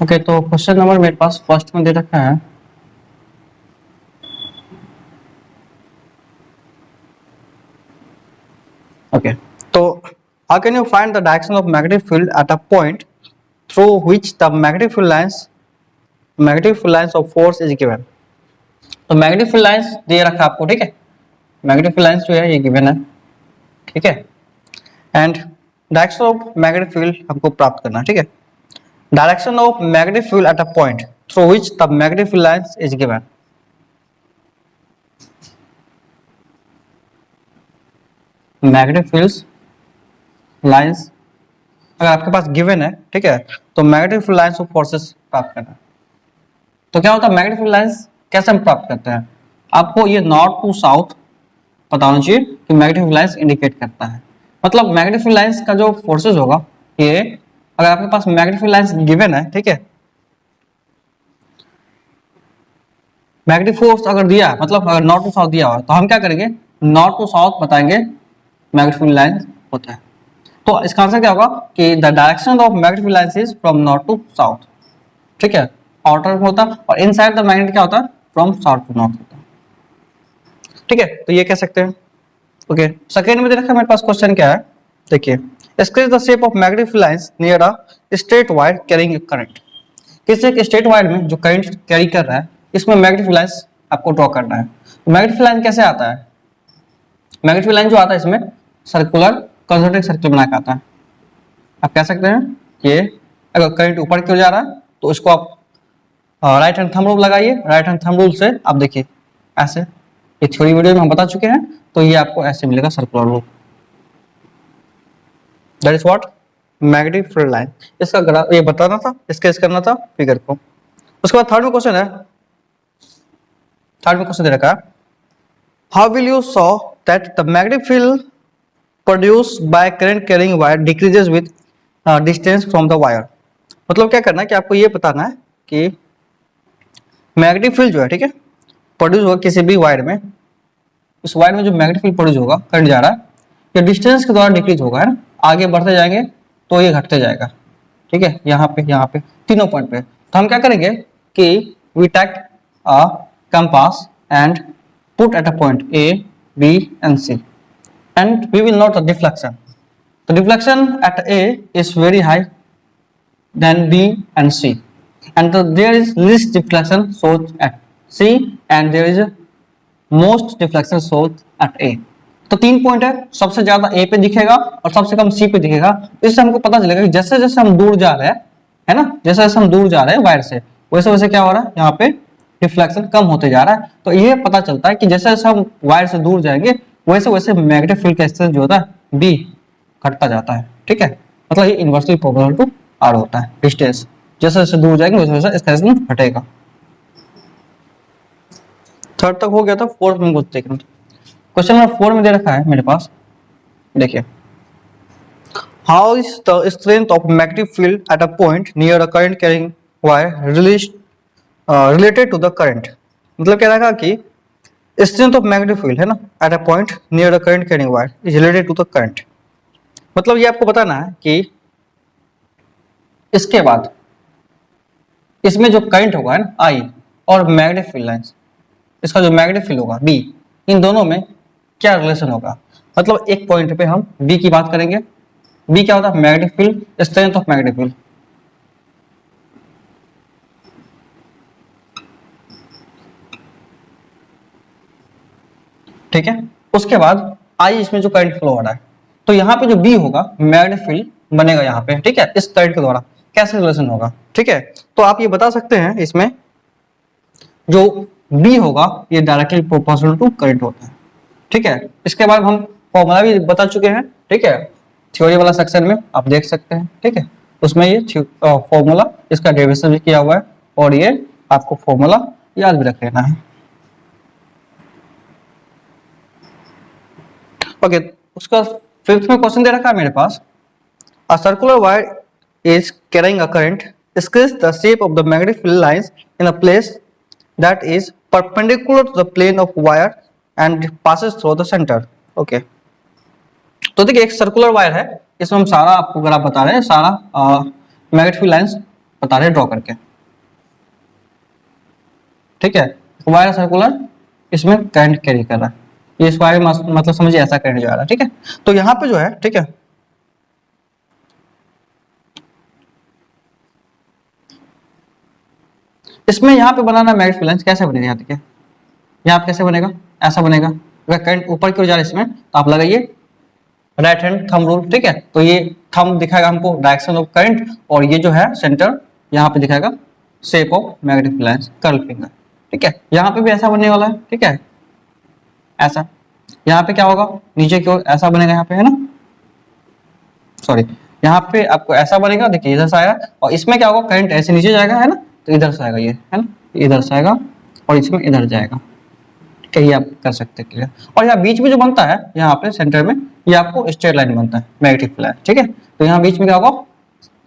Okay, तो question number मेरे पास first में दे रखा है। ओके, तो how can you find the direction of magnetic field at a point through which the magnetic field lines of force is given? तो magnetic field lines दे रखा है आपको, ठीक है। मैग्नेटिक फील्ड लाइंस जो है ये गिवन है, ठीक है। And direction of magnetic field हमको प्राप्त करना है, ठीक है। Direction of magnetic field at a point through which the magnetic field lines is given. Magnetic fields lines अगर आपके पास गिवन है, ठीक है, तो magnetic field lines of forces प्राप्त करना। तो क्या होता है मैग्नेटिक फील्ड लाइंस कैसे हम प्राप्त करते हैं? आपको ये नॉर्थ टू साउथ पता होना चाहिए कि मैग्नेटिक फील्ड लाइंस इंडिकेट करता है। मतलब मैग्नेटिक फील्ड लाइंस का जो फोर्सेस होगा, ये अगर आपके पास मैग्नेटिक फील्ड लाइंस गिवन है, ठीक है, मैग्नेटिक फोर्स अगर दिया है, मतलब अगर नॉर्थ टू साउथ दिया हुआ, तो हम क्या करेंगे, नॉर्थ टू साउथ बताएंगे मैग्नेटिक फील्ड लाइंस होता है। तो इसका आंसर क्या होगा कि the direction of magnetic field lines is from north to south, ठीक है, आउटर में होता है, और इनसाइड द मैग्नेट क्या होता है, फ्रॉम साउथ टू नॉर्थ होता है, ठीक है। तो ये कह सकते हैं। ओके, सेकंड में दे रखा है मेरे पास क्वेश्चन क्या है, देखिए, sketch the shape of magnetic field lines near a straight wire carrying current. किसी एक स्ट्रेट वायर में जो करंट कैरी कर रहा है, इसमें मैग्नेटिक फील्ड लाइंस आपको ड्रॉ करना है। तो मैग्नेटिक फील्ड लाइन कैसे आता है? मैग्नेटिक फील्ड लाइन जो आता है इसमें सर्कुलर कंसंट्रिक सर्कल बना के आता है। आप कह सकते हैं कि अगर करंट ऊपर की ओर जा रहा है तो इसको आप राइट हैंड थंब रूल लगाइए। राइट हैंड थंब रूल से आप देखिए ऐसे, ये थ्योरी वीडियो में हम बता चुके हैं, तो ये आपको ऐसे मिलेगा circular rule. That is what magnetic field line. इसका ग्राफ ये बताना था, स्केच करना था फिगर को। उसके बाद थर्ड में क्वेश्चन है, थर्ड में क्वेश्चन दे रखा है, how will you saw that the magnetic field produced by current carrying wire decreases with distance from the wire. मतलब क्या करना है कि आपको ये बताना है कि मैग्नेटिक फील्ड जो है, ठीक है, प्रोड्यूस होगा किसी भी वायर में, उस वायर में जो मैग्नेटिक फील्ड प्रोड्यूस होगा, करंट जा रहा है, ये डिस्टेंस के द्वारा डिक्रीज होगा, है ना। आगे बढ़ते जाएंगे तो ये घटते जाएगा, ठीक है, यहाँ पे तीनों पॉइंट पे। तो हम क्या करेंगे कि we take a compass and put at a point A, B and C and we will note the deflection. The deflection at A is very high than B and C, and there is least deflection shown at C and there is most deflection shown at A. तो तीन point है, सबसे ज्यादा A पे दिखेगा और सबसे कम C पे दिखेगा। इससे हमको पता चलेगा कि जैसे जैसे हम दूर जा रहे हैं, है ना, जैसे जैसे हम दूर जा रहे हैं वायर से, वैसे वैसे क्या हो रहा है, यहाँ पे डिफ्लेक्शन कम होते जा रहा है। तो ये पता चलता है कि जैसे जैसे हम वायर से दूर जाएंगे वैसे वैसे मैग्नेटिक फील्ड का स्ट्रेंथ जो होता है B घटता जाता है, ठीक है। मतलब ये इनवर्सली प्रोपोर्शनल टू R होता है, डिस्टेंस जैसे जैसे दूर जाएंगे वैसे वैसे इसका स्ट्रेंथ घटेगा। थर्ड तक हो गया था, फोर्थ में कुछ देखना। क्वेश्चन नंबर 4 में दे रखा है मेरे पास, देखिए, how is the strength of magnetic field at a point near a current carrying wire related to the current. मतलब क्या रखा कि स्ट्रेंथ ऑफ मैग्नेटिक फील्ड, है ना, at a point near a current carrying wire is related to the current. मतलब ये आपको बताना है कि इसके बाद इसमें जो करंट होगा ना I और मैग्नेटिक फील्ड लाइंस, इसका जो मैग्नेटिक फील्ड होगा B, इन दोनों में क्या रिलेशन होगा। मतलब एक पॉइंट पे हम B की बात करेंगे। B क्या होता है, magnetic field, strength of magnetic field, ठीक है। उसके बाद I इसमें जो करंट फ्लो हो रहा है, तो यहाँ पे जो B होगा मैग्नेटिक फील्ड बनेगा यहाँ पे, ठीक है, इस करंट के द्वारा कैसे रिलेशन होगा, ठीक है। तो आप ये बता सकते हैं इसमें जो B होगा ये डायरेक्टली प्रोपोर्शनल टू करंट होता है, ठीक है। इसके बाद हम फॉर्मूला भी बता चुके हैं, ठीक है, थ्योरी वाला सेक्शन में आप देख सकते हैं, ठीक है, उसमें ये फॉर्मूला इसका डेरिवेशन भी किया हुआ है और ये आपको फॉर्मूला याद भी रख लेना है। ओके, उसका फिफ्थ में क्वेश्चन दे रखा है मेरे पास, a circular wire is carrying a current, sketch the shape of the magnetic field lines in a place that is perpendicular to the plane of wire and passes through the centre. Okay, तो देखिए एक circular wire है, इसमें हम सारा आपको अगर आप बता रहे हैं सारा मैग्नेटिक फील्ड लाइंस बता रहे ड्रॉ करके, ठीक है। वायर सर्कुलर, इसमें करंट कैरी कर रहा है, ये इस वायर मतलब समझिए ऐसा करंट जा रहा है, ठीक है। तो यहाँ पे जो है, ठीक है, इसमें यहाँ पे बनाना मैग्नेटिक फील्ड लाइंस कैसे बनेगा, देखिए यहाँ पे कैसे बनेगा, ऐसा बनेगा। अगर करंट ऊपर की ओर जा रहा है इसमें, तो आप लगाइए राइट हैंड थंब रूल, ठीक है। तो ये थंब दिखाएगा हमको डायरेक्शन ऑफ करंट, और ये जो है सेंटर यहाँ पे दिखाएगा shape of magnetic field lines, curl finger, ठीक है। यहाँ पे भी ऐसा बनने वाला है, ठीक है, ऐसा। यहाँ पे क्या होगा, नीचे की ओर ऐसा बनेगा, यहाँ पे है ना, सॉरी, यहाँ पे आपको ऐसा बनेगा, देखिए इधर से आएगा, और इसमें क्या होगा, करंट ऐसे नीचे जाएगा, है ना, तो इधर से आएगा ये, है ना, इधर से आएगा और इसमें इधर जाएगा, ठीक है। ये आप कर सकते हैं क्लियर। और यहाँ बीच में जो बनता है, यहाँ पे सेंटर में, ये आपको स्ट्रेट लाइन बनता है, मैग्नेटिक फील्ड लाइन, ठीक है। तो यहाँ बीच में क्या होगा,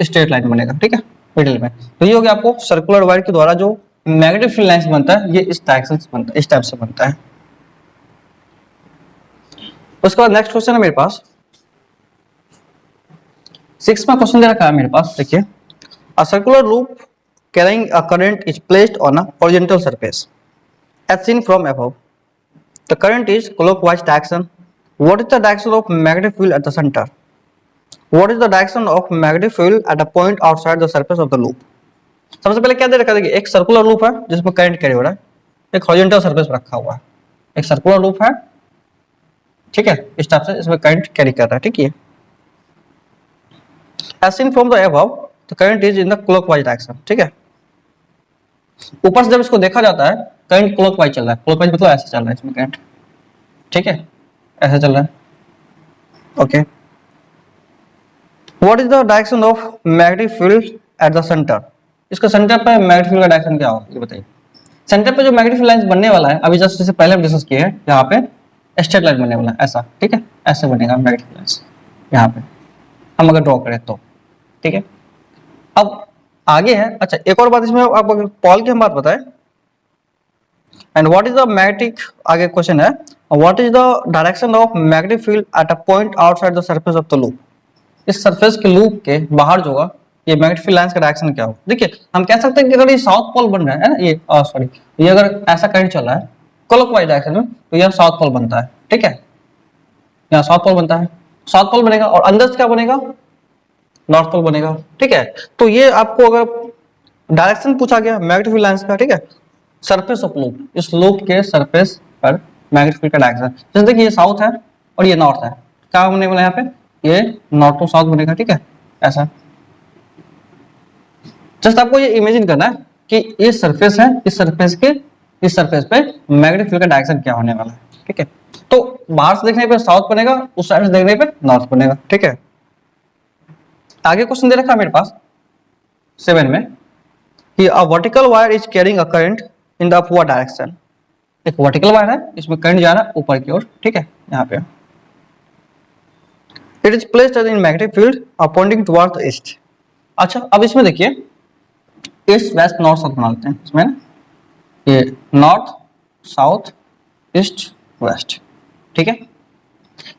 स्ट्रेट लाइन बनेगा, ठीक है, मिडिल में। तो ये हो गया आपको सर्कुलर वायर के द्वारा जो मैग्नेटिक फील्ड लाइंस बनता है, ये इस डायरेक्शन से बनता है, इस टाइप से बनता है। उसके बाद नेक्स्ट क्वेश्चन है मेरे पास 6वां क्वेश्चन दे रखा है मेरे पास, देखिए, a circular loop carrying a current is placed on a horizontal surface as seen from above. The current is clockwise direction. What is the direction of magnetic field at the center? What is the direction of magnetic field at a point outside the surface of the loop? सबसे पहले क्या दे रखा है, देखिए एक circular loop है जिसमें करंट कैरी हो रहा है, एक हॉरिजॉन्टल सरफेस पर रखा हुआ है, एक सर्कुलर लूप है, ठीक है, इस टाइप से इसमें करंट कैरी कर रहा है, ठीक है। As seen from the above, the current is in the clockwise direction, ठीक है। ऊपर से जब इसको देखा जाता है, करंट क्लॉकवाइज चल रहा है, क्लॉकवाइज मतलब ऐसे चल रहा है इसमें करंट, ठीक है, ऐसे चल रहा है, okay. What is the direction of magnetic field at the centre? इसका सेंटर पे मैग्नेटिक फील्ड का डायरेक्शन क्या होगा, ये बताइए। सेंटर पे जो मैग्नेटिक फील्ड लाइंस बनने वाला है, अभी जस्ट इससे पहले हम डिस्कस किए हैं, यहाँ पे स्ट्रेट लाइन बनने वाला है, ऐसा, ठीक है, ऐसे बनेगा मैग्नेटिक फील्ड लाइंस, यहाँ पे हम अगर ड्रॉ करें तो, ठीक है। अब आगे है, अच्छा एक और बात इसमें, आप अगर पॉल की हम बात बताएं, and what is the magnetic, आगे क्वेश्चन है, what is the direction of magnetic field at a point outside the surface of the loop? इस सरफेस के लूप के बाहर जो होगा, ये मैग्नेटिक फील्ड लाइंस का डायरेक्शन क्या होगा। देखिए हम कह सकते हैं कि अगर ये साउथ पोल बन रहा है ना, ये सॉरी, ये अगर ऐसा करंट चल रहा है क्लॉकवाइज डायरेक्शन में, तो यह साउथ पोल बनता है, ठीक है, यहाँ साउथ पोल बनता है, साउथ पोल बनेगा, और अंदर से क्या बनेगा, नॉर्थ पोल बनेगा, ठीक है। तो ये आपको अगर डायरेक्शन पूछा गया मैग्नेटिक फील्ड लाइंस का, ठीक है, सरफेस ऑफ लूप, इस लूप के सरफेस पर मैग्नेटिक फील्ड का डायरेक्शन, जैसे देखिए ये साउथ है और ये नॉर्थ है, क्या बनेगा यहाँ पे, ये नॉर्थ टू साउथ बनेगा, ठीक है, ऐसा। जस्ट आपको ये इमेजिन करना है कि ये सरफेस है, इस सरफेस के इस सरफेस पे मैग्नेटिक फील्ड का डायरेक्शन क्या होने वाला है, ठीक है। तो बाहर से देखने पे साउथ बनेगा, उस साइड से देखने पे नॉर्थ बनेगा, ठीक है। आगे क्वेश्चन दे रखा है मेरे पास 7 में कि a vertical wire is carrying a current in the upward direction. एक वर्टिकल वायर है, इसमें करंट जा रहा है ऊपर की ओर, ठीक है, यहाँ पे। It is placed in magnetic field pointing towards the east. अच्छा अब इसमें देखिए ईस्ट वेस्ट नॉर्थ साउथ बना लेते हैं इसमें ना, ये नॉर्थ साउथ ईस्ट वेस्ट, ठीक है।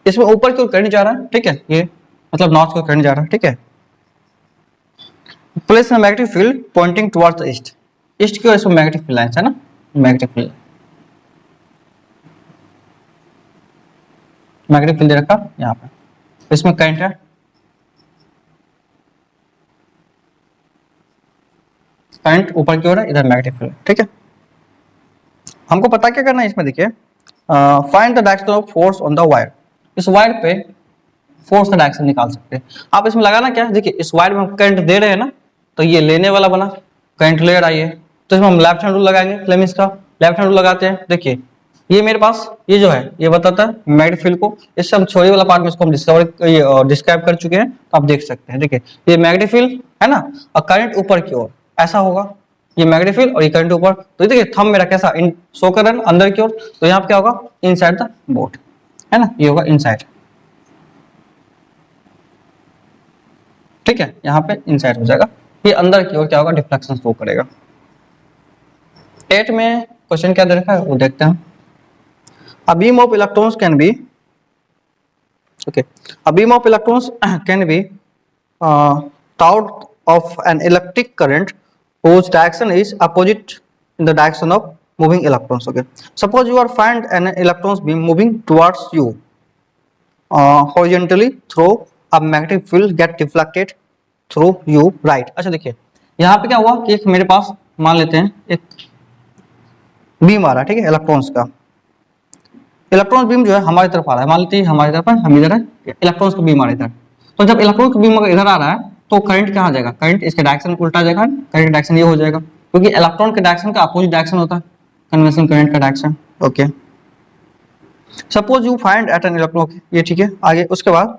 इसमें ऊपर की ओर करंट जा रहा है, ठीक है, ये मतलब नॉर्थ की ओर करंट जा रहा है, ठीक है। Place in magnetic field pointing towards the east, east की ओर इसमें मैग्नेटिक फील्ड लाइंस है ना, मैग्नेटिक फील्ड, मैग्नेटिक फील्ड दे रखा यहाँ पे, इसमें करंट है, करंट ऊपर की ओर है, इधर मैग्नेटिक फील्ड, ठीक है। हमको पता क्या करना है इसमें, देखिए find the direction of force on the wire. इस वायर पे फोर्स का डायरेक्शन निकाल सकते हैं आप। इसमें लगाना क्या है, देखिए इस वायर में हम करंट दे रहे हैं ना, तो ये लेने वाला बना, करंट ले रहा है, तो इसमें हम लेफ्ट हैंड रूल लगाएंगे, फ्लेमिश का लेफ्ट हैंड रूल लगाते हैं। देखिए ये मेरे पास ये जो है ये बताता है मैग्नेटिक फील्ड को, इससे हम छोड़े वाला पार्ट में इसको हम डिस्क्राइब कर चुके हैं, तो आप देख सकते हैं। देखिए ये मैग्नेटिक फील्ड है ना, और करंट ऊपर की ओर ऐसा होगा, ये मैग्नेटिक फील्ड और ये करंट ऊपर, तो देखिए थंब मेरा कैसा इन शो कर रहा है अंदर की ओर, तो यहाँ पे क्या होगा, इनसाइड द बोट, है ना, ये होगा इनसाइड, ठीक है, यहाँ पे इनसाइड हो जाएगा, ये अंदर की ओर क्या होगा, डिफ्लेक्शन शो करेगा। 8 में क्वेश्चन क्या दे रखा है वो देखते हैं। A beam of electrons can be okay. A beam of electrons can be towed of an electric current whose direction is opposite in the direction of moving electrons. Okay, suppose you are find an electrons beam moving towards you horizontally through a magnetic field get deflected through you right. अच्छा देखिए यहाँ पे क्या हुआ कि एक मेरे पास मान लेते हैं एक बीम आ रहा है, ठीक है, इलेक्ट्रॉन्स का। इलेक्ट्रॉन बीम जो है हमारी तरफ आ रहा है, मान लेते हैं हमारी तरफ है, हम इधर है, इलेक्ट्रॉन्स का बीम आ रहा है इधर। तो जब इलेक्ट्रॉन का बीम अगर इधर आ रहा है तो करंट कहाँ जाएगा, करंट इसके डायरेक्शन उल्टा जाएगा, करंट डायरेक्शन ये हो जाएगा क्योंकि इलेक्ट्रॉन के डायरेक्शन का अपोजिट डायरेक्शन होता है कन्वेंशनल करंट का direction. Okay, suppose you find at an electron, ये ठीक है। आगे उसके बाद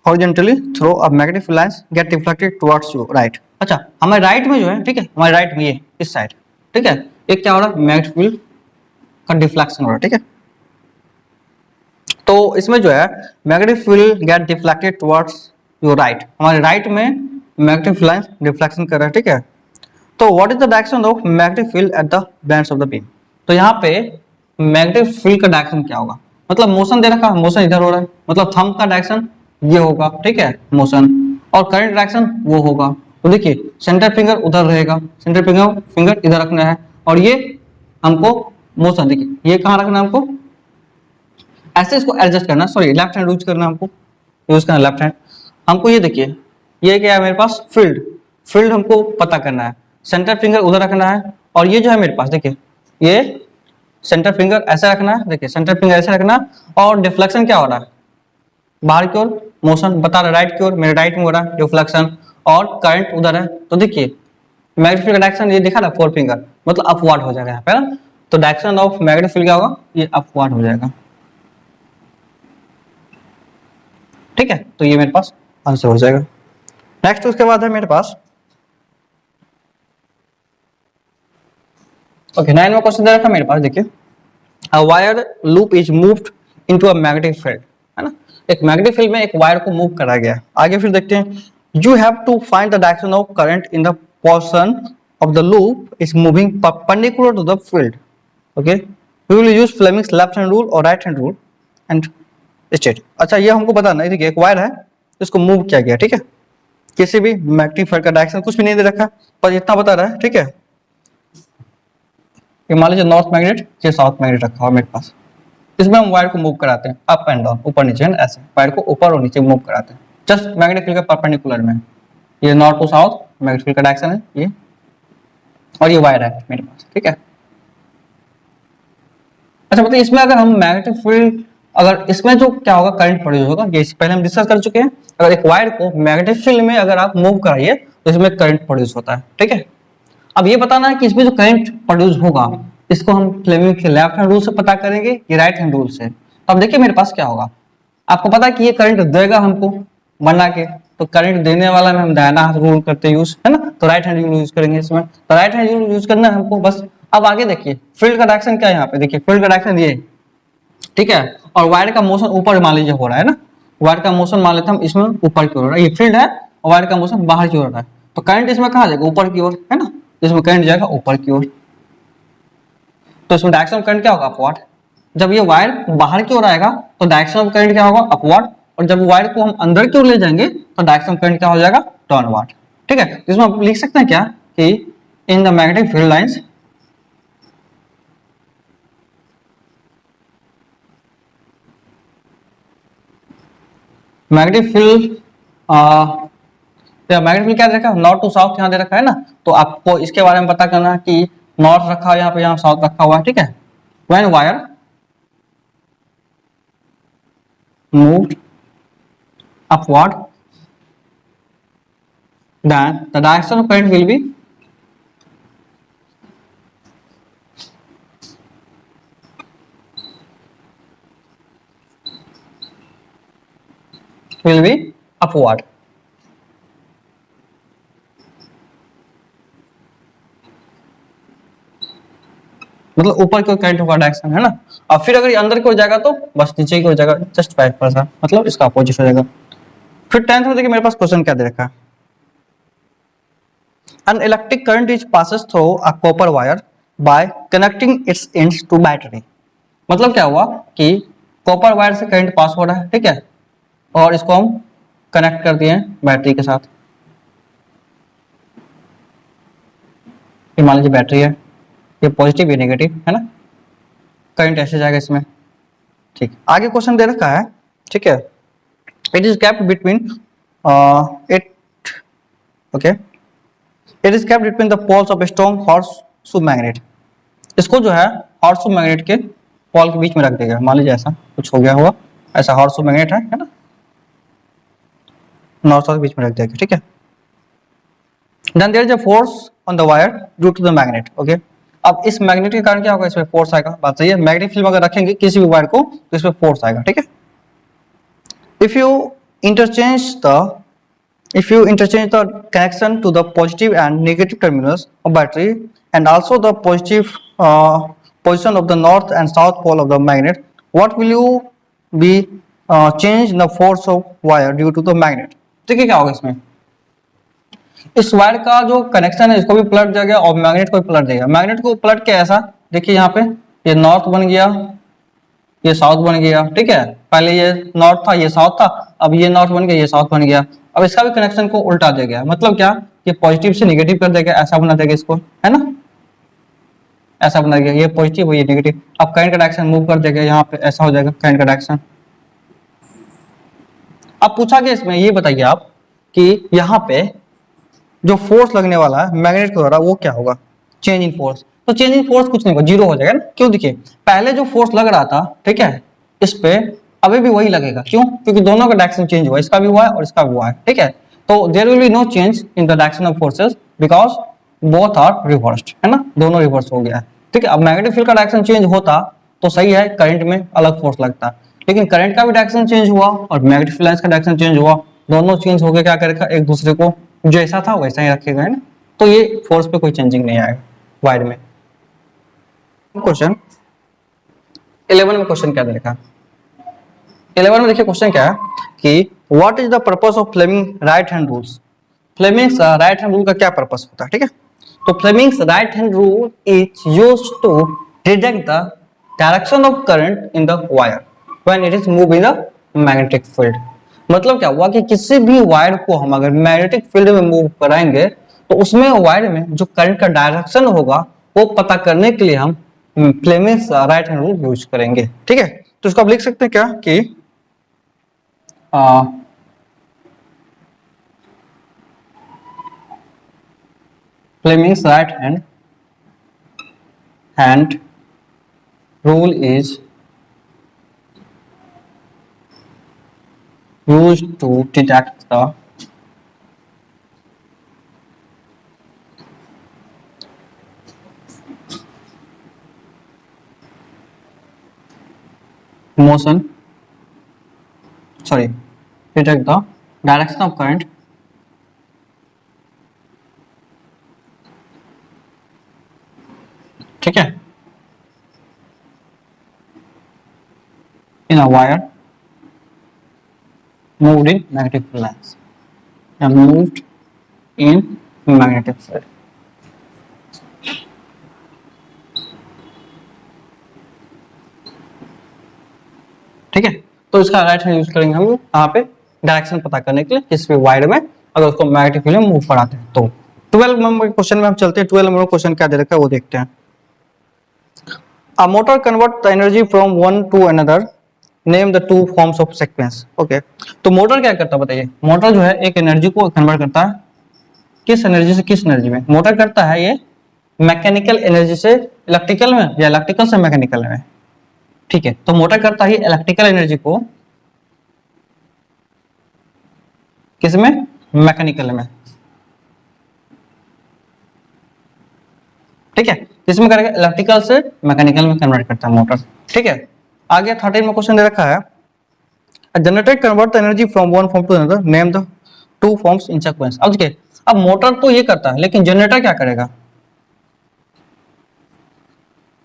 horizontally throw a magnetic field lines get reflected towards you right. अच्छा हमारे राइट में जो है, ठीक है, हमारे राइट में ये इस साइड, ठीक है, एक क्या हो रहा है मैग्नेटिक फील्ड का डिफ्लेक्शन हो रहा है, ठीक है। तो इसमें जो है magnetic field get deflected towards your right, हमारे राइट में मैग्नेटिक फील्ड लाइंस डिफ्लेक्शन कर रहा है, ठीक है। तो what is the direction of magnetic field at the bends of the beam, तो यहाँ पे मैग्नेटिक फील्ड का डायरेक्शन क्या होगा, मतलब मोशन दे रखा है, मोशन इधर हो रहा है, मतलब थंब का डायरेक्शन ये होगा, ठीक है, मोशन, और करंट डायरेक्शन वो होगा। तो देखिए सेंटर फिंगर उधर रहेगा, सेंटर फिंगर इधर रखना है, और ये हमको मोशन, देखिए ये कहाँ रखना है हमको, ऐसे इसको एडजस्ट करना, सॉरी लेफ्ट हैंड यूज करना, हमको यूज करना लेफ्ट हैंड। हमको ये देखिए ये क्या है मेरे पास फील्ड हमको पता करना है, सेंटर फिंगर उधर रखना है, और ये जो है मेरे पास देखिए ये सेंटर फिंगर ऐसे रखना है, देखिए सेंटर फिंगर ऐसे रखना, और डिफ्लेक्शन क्या हो रहा है बाहर की ओर, मोशन बता रहा है राइट की ओर, मेरे राइट में हो रहा है डिफ्लेक्शन, और करंट उधर है। तो देखिए मैग्नेटिक फील्ड का डायरेक्शन ये दिखा ना फोर फिंगर, मतलब अपवर्ड हो जाएगा यहाँ पे ना, तो डायरेक्शन ऑफ मैग्नेटिक फील्ड क्या होगा, ये अपवर्ड हो जाएगा, ठीक है। तो ये मेरे पास आंसर हो जाएगा। नेक्स्ट उसके बाद है मेरे पास ओके 9वां क्वेश्चन दे रखा मेरे पास, देखिए a wire loop is moved into a magnetic field, है ना, एक मैग्नेटिक फील्ड में एक वायर को मूव करा गया। आगे फिर देखते हैं you have to find the direction of current in the portion of the loop is moving perpendicular to the field. Okay, we will use Fleming's left hand rule और right hand rule and state. अच्छा ये हमको बताना है, देखिए एक wire है इसको मूव किया गया, ठीक है, किसी भी मैग्नेटिक फील्ड का डायरेक्शन कुछ भी नहीं दे रखा, पर इतना बता रहा है, ठीक है, ये मान लीजिए नॉर्थ मैग्नेट, ये साउथ मैग्नेट रखा हुआ मेरे पास, इसमें हम वायर को मूव कराते हैं अप एंड डाउन, ऊपर नीचे, ऐसे वायर को ऊपर और नीचे मूव कराते हैं जस्ट मैग्नेटिक फील्ड के परपेंडिकुलर में। ये north to south magnetic field का डायरेक्शन है ये, और ये वायर है मेरे पास, ठीक है। अच्छा मतलब इसमें अगर हम मैग्नेटिक फील्ड, अगर इसमें जो क्या होगा करंट प्रोड्यूस होगा, ये पहले हम डिस्कस कर चुके हैं, अगर एक वायर को मैग्नेटिक फील्ड में अगर आप मूव कराइए तो इसमें करंट प्रोड्यूस होता है, ठीक है। अब ये बताना है कि इसमें जो करंट प्रोड्यूस होगा इसको हम फ्लेमिंग के लेफ्ट हैंड रूल से पता करेंगे ये राइट हैंड रूल से। तो अब देखिए मेरे पास क्या होगा, आपको पता है कि ये करंट देगा हमको बना के, तो करंट देने वाला में हम दाहिना हाथ रूल करते यूज, है ना, तो राइट हैंड रूल यूज करेंगे इसमें, तो राइट हैंड रूल यूज करना है हमको बस। अब आगे देखिए फील्ड का डायरेक्शन क्या है, यहाँ पे देखिए फील्ड का डायरेक्शन ये, ठीक है, और वायर का मोशन ऊपर मान लीजिए हो रहा है ना, वायर का मोशन मान लेते हम इसमें ऊपर की ओर हो रहा है, ये फील्ड है और वायर का मोशन बाहर की ओर हो रहा है, तो करंट इसमें कहाँ जाएगा ऊपर की ओर, है ना, इसमें करंट जाएगा ऊपर की ओर, तो इसमें डायरेक्शन ऑफ करंट क्या होगा अपवर्ड। जब ये वायर बाहर की ओर आएगा तो डायरेक्शन ऑफ करंट क्या होगा अपवर्ड, और जब वायर को हम अंदर की ओर ले जाएंगे तो डायरेक्शन ऑफ करंट क्या हो जाएगा डाउनवर्ड, ठीक है। इसमें आप लिख सकते हैं क्या कि इन the magnetic field lines magnetic field, magnetic field क्या दे रखा है नॉर्थ टू साउथ यहाँ दे रखा है ना, तो आपको इसके बारे में पता करना है कि नॉर्थ रखा है यहाँ पे, यहाँ साउथ रखा हुआ है, ठीक है। When wire moved upward then the direction of current will be upward। मतलब ऊपर की ओर करंट होगा डायरेक्शन, है ना, और फिर अगर ये अंदर की ओर जाएगा तो बस नीचे की ओर जाएगा, जस्ट 5%, मतलब इसका अपोजिट हो जाएगा। फिर 10th में देखिए मेरे पास क्वेश्चन क्या दे रखा है, an electric current is passes through a copper wire by connecting its ends to battery। मतलब क्या हुआ कि कॉपर वायर से करंट पास हो रहा है, ठीक है, और इसको हम कनेक्ट कर दिए बैटरी के साथ। ये मान लीजिए बैटरी है, ये पॉजिटिव ये नेगेटिव है ना, करंट ऐसे जाएगा इसमें। ठीक, आगे क्वेश्चन दे रखा है, ठीक है, it is capped between it okay it is capped between the poles of strong horse magnet. इसको जो है हॉर्स मैग्नेट के पोल के बीच में रख देगा। मान लीजिए ऐसा कुछ हो गया हुआ, ऐसा हॉर्स मैग्नेट है ना, नॉर्थ साउथ बीच में रख देगा, ठीक है। Then there is a force on the wire due to the magnet, okay. अब इस मैग्नेट के कारण क्या होगा, इसमें फोर्स आएगा, बात सही है। मैग्नेटिक फील्ड अगर रखेंगे किसी भी वायर को तो इसमें फोर्स आएगा, ठीक है। If you interchange the if you interchange the connection to the positive and negative terminals of battery and also the positive position of the north and south pole of the magnet, what will you be change the force of wire due to the magnet। ठीक है, क्या होगा इसमें, इस wire का जो connection है इसको भी पलट जाएगा और मैग्नेट को भी पलट देगा। मैग्नेट को पलट के ऐसा देखिए, यहाँ पे ये नॉर्थ बन गया, ये साउथ बन गया, ठीक है। पहले ये नॉर्थ था, ये साउथ था, अब ये नॉर्थ बन गया, ये साउथ बन गया। अब इसका भी कनेक्शन को उल्टा दे गया, मतलब क्या, ये पॉजिटिव से नेगेटिव कर देगा, ऐसा बना देगा इसको, है ना, ऐसा बना देगा, ये पॉजिटिव ये नेगेटिव। अब करंट का डायरेक्शन मूव कर देगा, यहाँ पे ऐसा हो जाएगा करंट का डायरेक्शन। अब पूछा गया इसमें, ये बताइए आप कि यहाँ पे जो फोर्स लगने वाला है मैग्नेट के द्वारा वो क्या होगा, चेंज इन फोर्स। तो चेंज इन फोर्स कुछ नहीं होगा, जीरो हो जाएगा ना। क्यों, देखिए पहले जो फोर्स लग रहा था, ठीक है, इस पे अभी भी वही लगेगा। क्यों, क्योंकि दोनों का डायरेक्शन चेंज हुआ, इसका भी हुआ है और इसका भी हुआ है, ठीक है। तो there will be no change in the direction of forces because both are reversed, है ना, दोनों रिवर्स हो गया है, ठीक है। अब मैग्नेटिक फील्ड का डायरेक्शन चेंज होता तो सही है, करंट में अलग फोर्स लगता, लेकिन करंट का भी डायरेक्शन चेंज हुआ और मैग्नेटिक फील्ड लाइंस का डायरेक्शन चेंज हुआ, दोनों चेंज होकर क्या करेगा, एक दूसरे को जैसा था वैसा ही रखेगा, है ना। तो ये फोर्स पे कोई चेंजिंग नहीं आएगा वायर में। क्वेश्चन 11 में क्वेश्चन क्या दे रखा, 11 में देखिए क्वेश्चन क्या है कि what is the purpose of Fleming right hand rules. Fleming's right hand rule का क्या पर्पस होता है, ठीक है। तो Fleming's right hand rule is used to detect the direction of current in the wire when it is move in the magnetic field. मतलब क्या हुआ कि किसी भी वायर को हम अगर मैग्नेटिक फील्ड में मूव कराएंगे तो उसमें वायर में जो करंट का डायरेक्शन होगा वो पता करने के लिए हम Fleming's right hand rule use करेंगे, ठीक है। तो इसको आप लिख सकते हैं क्या कि Fleming's right hand rule is used to detect the motion, sorry, detect the direction of current ठीक है, in a wire moved in magnetic field lines and moved in magnetic field, ठीक है। तो इसका राइट हैंड यूज करेंगे हम यहाँ पे डायरेक्शन पता करने के लिए किसी भी वायर में अगर उसको मैग्नेटिक फील्ड में मूव कराते हैं तो। 12 नंबर क्वेश्चन में हम चलते हैं। 12 नंबर क्वेश्चन क्या दे रखा है वो देखते हैं। A motor converts the energy from one to another. Name the two forms of sequence. Okay. तो मोटर क्या करता है बताइए। मोटर जो है एक एनर्जी को कन्वर्ट करता है, किस एनर्जी से किस एनर्जी में। मोटर करता है ये मैकेनिकल एनर्जी से इलेक्ट्रिकल में या इलेक्ट्रिकल से मैकेनिकल में, ठीक है। तो मोटर करता है इलेक्ट्रिकल एनर्जी को किसमें, मैकेनिकल में, ठीक है। किसमें करेगा, इलेक्ट्रिकल से मैकेनिकल में कन्वर्ट करता है मोटर, ठीक है। आगे 13 में क्वेश्चन दे रखा है generator convert energy from one form to another, name the two forms in sequence. अब देखिए, अब मोटर तो ये करता है लेकिन जनरेटर क्या करेगा,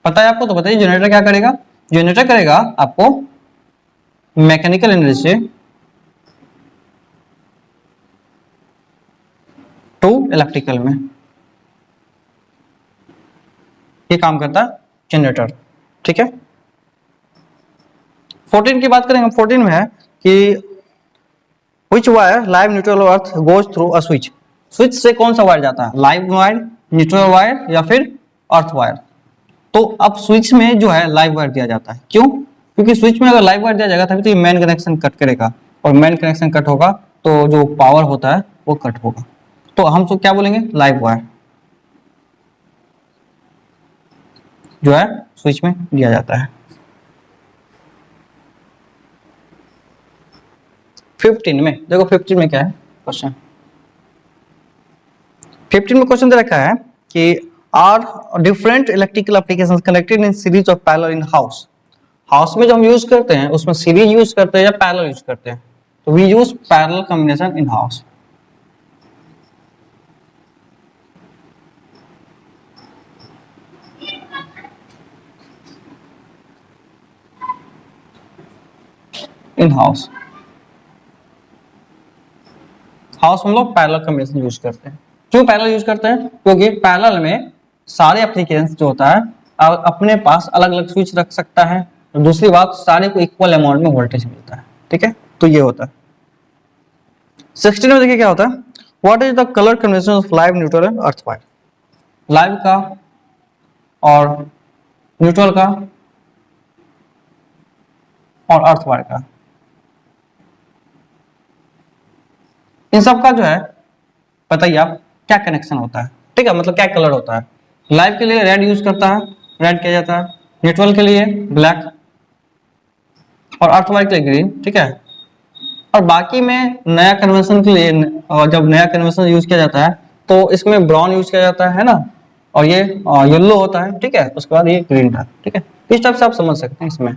पता है आपको, तो बताइए जनरेटर क्या करेगा। जनरेटर करेगा आपको मैकेनिकल एनर्जी से टू इलेक्ट्रिकल में, ये काम करता है जनरेटर, ठीक है। 14 की बात करेंगे, 14 में है कि Which wire, live, neutral or earth, goes through a switch? Switch से कौन सा वायर जाता है, लाइव वायर, न्यूट्रल वायर या फिर अर्थ वायर? तो अब स्विच में जो है लाइव वायर दिया जाता है, क्यों? क्योंकि स्विच में अगर लाइव वायर दिया जाएगा तभी तो ये मेन कनेक्शन कट करेगा, और मेन कनेक्शन कट होगा तो जो पावर होता है वो कट होगा। तो हम तो क्या बोलेंगे, लाइव वायर जो है स्विच में दिया जाता है। 15 में देखो, 15 में क्या है क्वेश्चन, 15 में क्वेश्चन दे रखा है कि are different electrical applications connected in series of parallel in house. House में जो हम यूज करते हैं उसमें सीरीज यूज करते हैं या पैरेलल यूज करते हैं? तो we use parallel combination in house. In house, house में लोग पैरेलल कॉम्बिनेशन यूज करते हैं। क्यों पैरेलल यूज करते हैं? क्योंकि पैरेलल में सारे एप्लीकेशंस जो होता है अपने पास अलग अलग स्विच रख सकता है, और दूसरी बात सारे को इक्वल अमाउंट में वोल्टेज मिलता है। ठीक है, तो ये होता है। 16 में देखिए क्या होता है, what is the colour combination of live, neutral and earth wire? Live का और न्यूट्रल का और अर्थ वायर का, इन सब का जो है बताइए आप क्या कनेक्शन होता है? ठीक है, मतलब क्या कलर होता है? लाइव के लिए रेड यूज करता है, रेड किया जाता है, न्यूट्रल के लिए ब्लैक, और अर्थ वायर के लिए ग्रीन। ठीक है, और बाकी में नया कन्वेंशन के लिए, और जब नया कन्वेंशन यूज किया जाता है तो इसमें ब्राउन यूज किया जाता है ना, और ये येलो होता है। ठीक है, उसके बाद ये ग्रीन था। ठीक है, इस टाइप से आप समझ सकते हैं इसमें।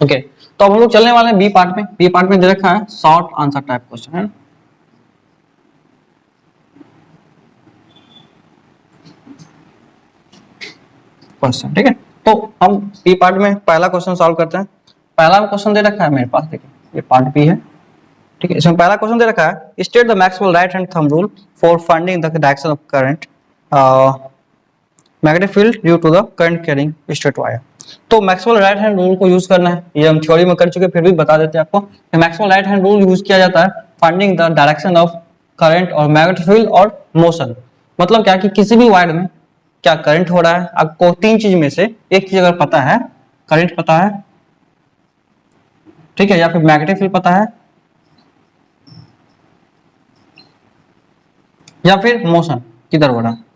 ओके, तो अब हम लोग चलने वाले हैं बी पार्ट में। बी पार्ट में दे रखा है शॉर्ट आंसर टाइप क्वेश्चन है। क्वेश्चन ठीक है, तो हम बी पार्ट में पहला क्वेश्चन सॉल्व करते हैं। पहला क्वेश्चन दे रखा है मेरे पास, देखिए ये पार्ट बी है। ठीक है, इसमें पहला क्वेश्चन दे रखा है, state the Maxwell right hand thumb rule for finding the direction of current magnetic field due to the current carrying straight wire. तो मैक्सवेल राइट हैंड रूल को यूज करना है, ये हम थ्योरी में कर चुके, फिर भी बता देते हैं आपको कि Maxwell right hand rule use किया जाता है finding the direction of current और मैग्नेटिक फील्ड और मोशन। मतलब क्या कि किसी भी वायर में क्या करंट हो रहा है, आपको तीन चीज में से एक चीज अगर पता है, करंट पता है, ठीक है, या फिर मैग्नेटिक फील्ड पता है, या फिर मोशन किधर हो रहा है,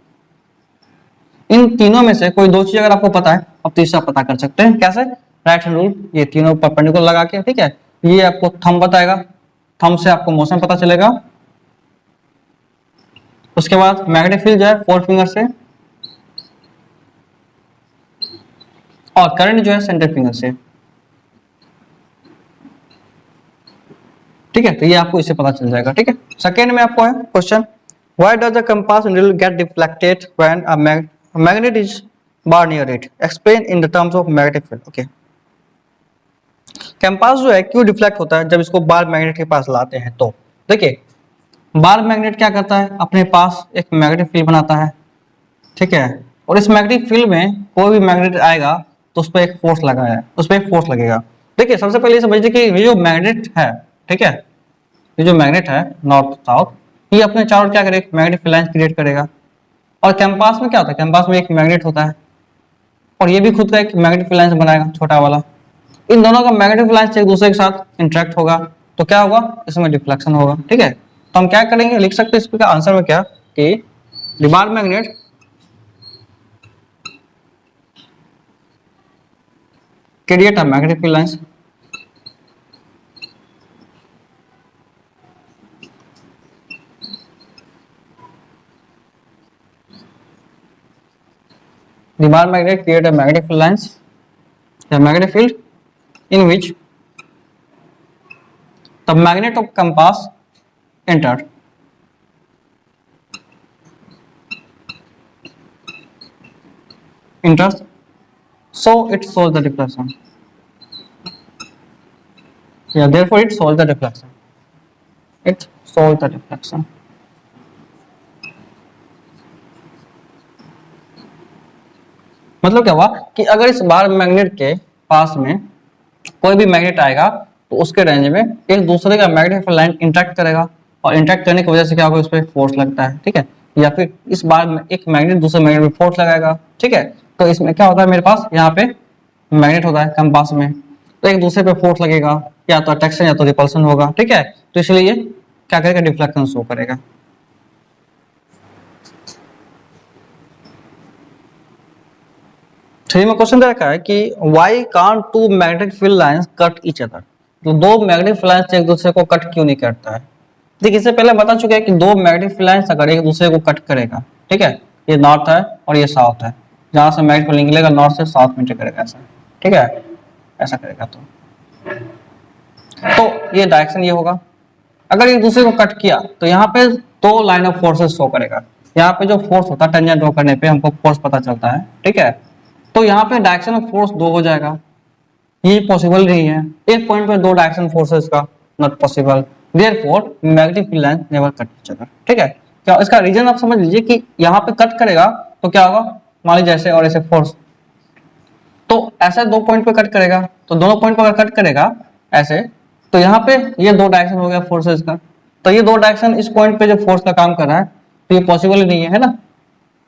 इन तीनों में से कोई दो चीज अगर आपको पता है, अब तीसरा पता कर सकते हैं। कैसे? राइट हैंड रूल, ये तीनों परपेंडिकुलर लगा के। ठीक है, ये आपको थंब बताएगा, थंब से आपको मोशन पता चलेगा। उसके बाद मैग्नेटिक फील्ड जो है फोर फिंगर से, और करंट जो है सेंटर फिंगर से। ठीक है, तो ये आपको इससे पता चल जाएगा। ठीक है, सेकेंड में आपको है question, why does the compass needle get deflected when a magnet is bar near it? Explain in the terms of magnetic field. Okay, compass जो है क्यों डिफ्लेक्ट होता है जब इसको बार मैग्नेट के पास लाते हैं? तो देखिए, बार मैग्नेट क्या करता है, अपने पास एक मैग्नेटिक फील्ड बनाता है। ठीक है, और इस मैग्नेटिक फील्ड में कोई भी मैग्नेट आएगा तो उस पर एक फोर्स लगा है, उस पर एक फोर्स लगेगा। देखिए, सबसे पहले समझिए कि ये जो मैग्नेट है, ठीक है, ये जो मैग्नेट है नॉर्थ साउथ, ये अपने चारों क्या करेगा, मैग्नेटिक लाइन क्रिएट करेगा। और कैंपास में क्या होता है, कैंपास में एक मैग्नेट होता है, और ये भी खुद का एक मैग्नेटिक लाइन बनाएगा छोटा वाला। इन दोनों का मैग्नेटिक लाइन एक दूसरे के साथ इंटरेक्ट होगा तो क्या होगा, इसमें डिफ्लेक्शन होगा। ठीक है, तो हम क्या करेंगे, लिख सकते हैं इसका आंसर में क्या कि the bar magnet create a magnetic field lines the bar magnet create a magnetic field lines, a magnetic field in which the magnet of compass enter enters, so it solves the deflection. Yeah, therefore it solves the deflection. It solves the deflection. मतलब क्या हुआ कि अगर इस bar magnet के पास में कोई भी मैग्नेट आएगा तो उसके रेंज में एक दूसरे का मैग्नेटिक लाइन इंटरेक्ट करेगा, और इंटरेक्ट करने की वजह से क्या होगा, उस पर फोर्स लगता है, ठीक है। या फिर इस बार में एक मैग्नेट दूसरे मैग्नेट में फोर्स लगाएगा, ठीक है। तो इसमें क्या होता है, मेरे पास यहाँ पे मैग्नेट होता है कंपास में, तो एक दूसरे पे फोर्स लगेगा, या तो अट्रैक्शन या तो रिपल्सन होगा, ठीक है। तो इसलिए ये क्या करेगा, डिफ्लेक्शन शो करेगा। थ्री में क्वेश्चन दे रखा है कि why can't two magnetic field lines cut each other, तो दो मैग्नेटिक फील्ड लाइंस एक दूसरे को कट क्यों नहीं करता है। देखिए इससे पहले बता चुके हैं कि दो मैग्नेटिक फील्ड लाइंस अगर एक दूसरे को कट करेगा, ठीक है, ये नॉर्थ है और ये साउथ है, जहां से मैग्नेटिक फील्ड निकलेगा नॉर्थ से साउथ में करेगा ऐसा, ठीक है, ऐसा करेगा। तो ये डायरेक्शन ये होगा। अगर एक दूसरे को कट किया तो यहाँ पे दो लाइन ऑफ फोर्सेस शो करेगा। यहाँ पे जो फोर्स होता है टेंजेंट ड्रॉ करने पे हमको फोर्स पता चलता है, ठीक है। तो यहाँ पे डायरेक्शन ऑफ फोर्स दो हो जाएगा, ये पॉसिबल नहीं है। एक पॉइंट पे दो डायरेक्शन फोर्सेस का not possible, therefore magnetic field line never cut each other, ठीक है। क्या इसका रीजन आप समझ लीजिए कि यहाँ पे कट करेगा तो क्या होगा, मान लीजिए ऐसे और ऐसे फोर्स, तो ऐसे दो पॉइंट पे कट करेगा, तो दोनों पॉइंट पर कट करेगा ऐसे, तो यहाँ पे ये दो डायरेक्शन हो गया फोर्सेस का, तो ये दो डायरेक्शन इस पॉइंट पे जो फोर्स का काम कर रहा है, तो ये पॉसिबल ही नहीं है ना।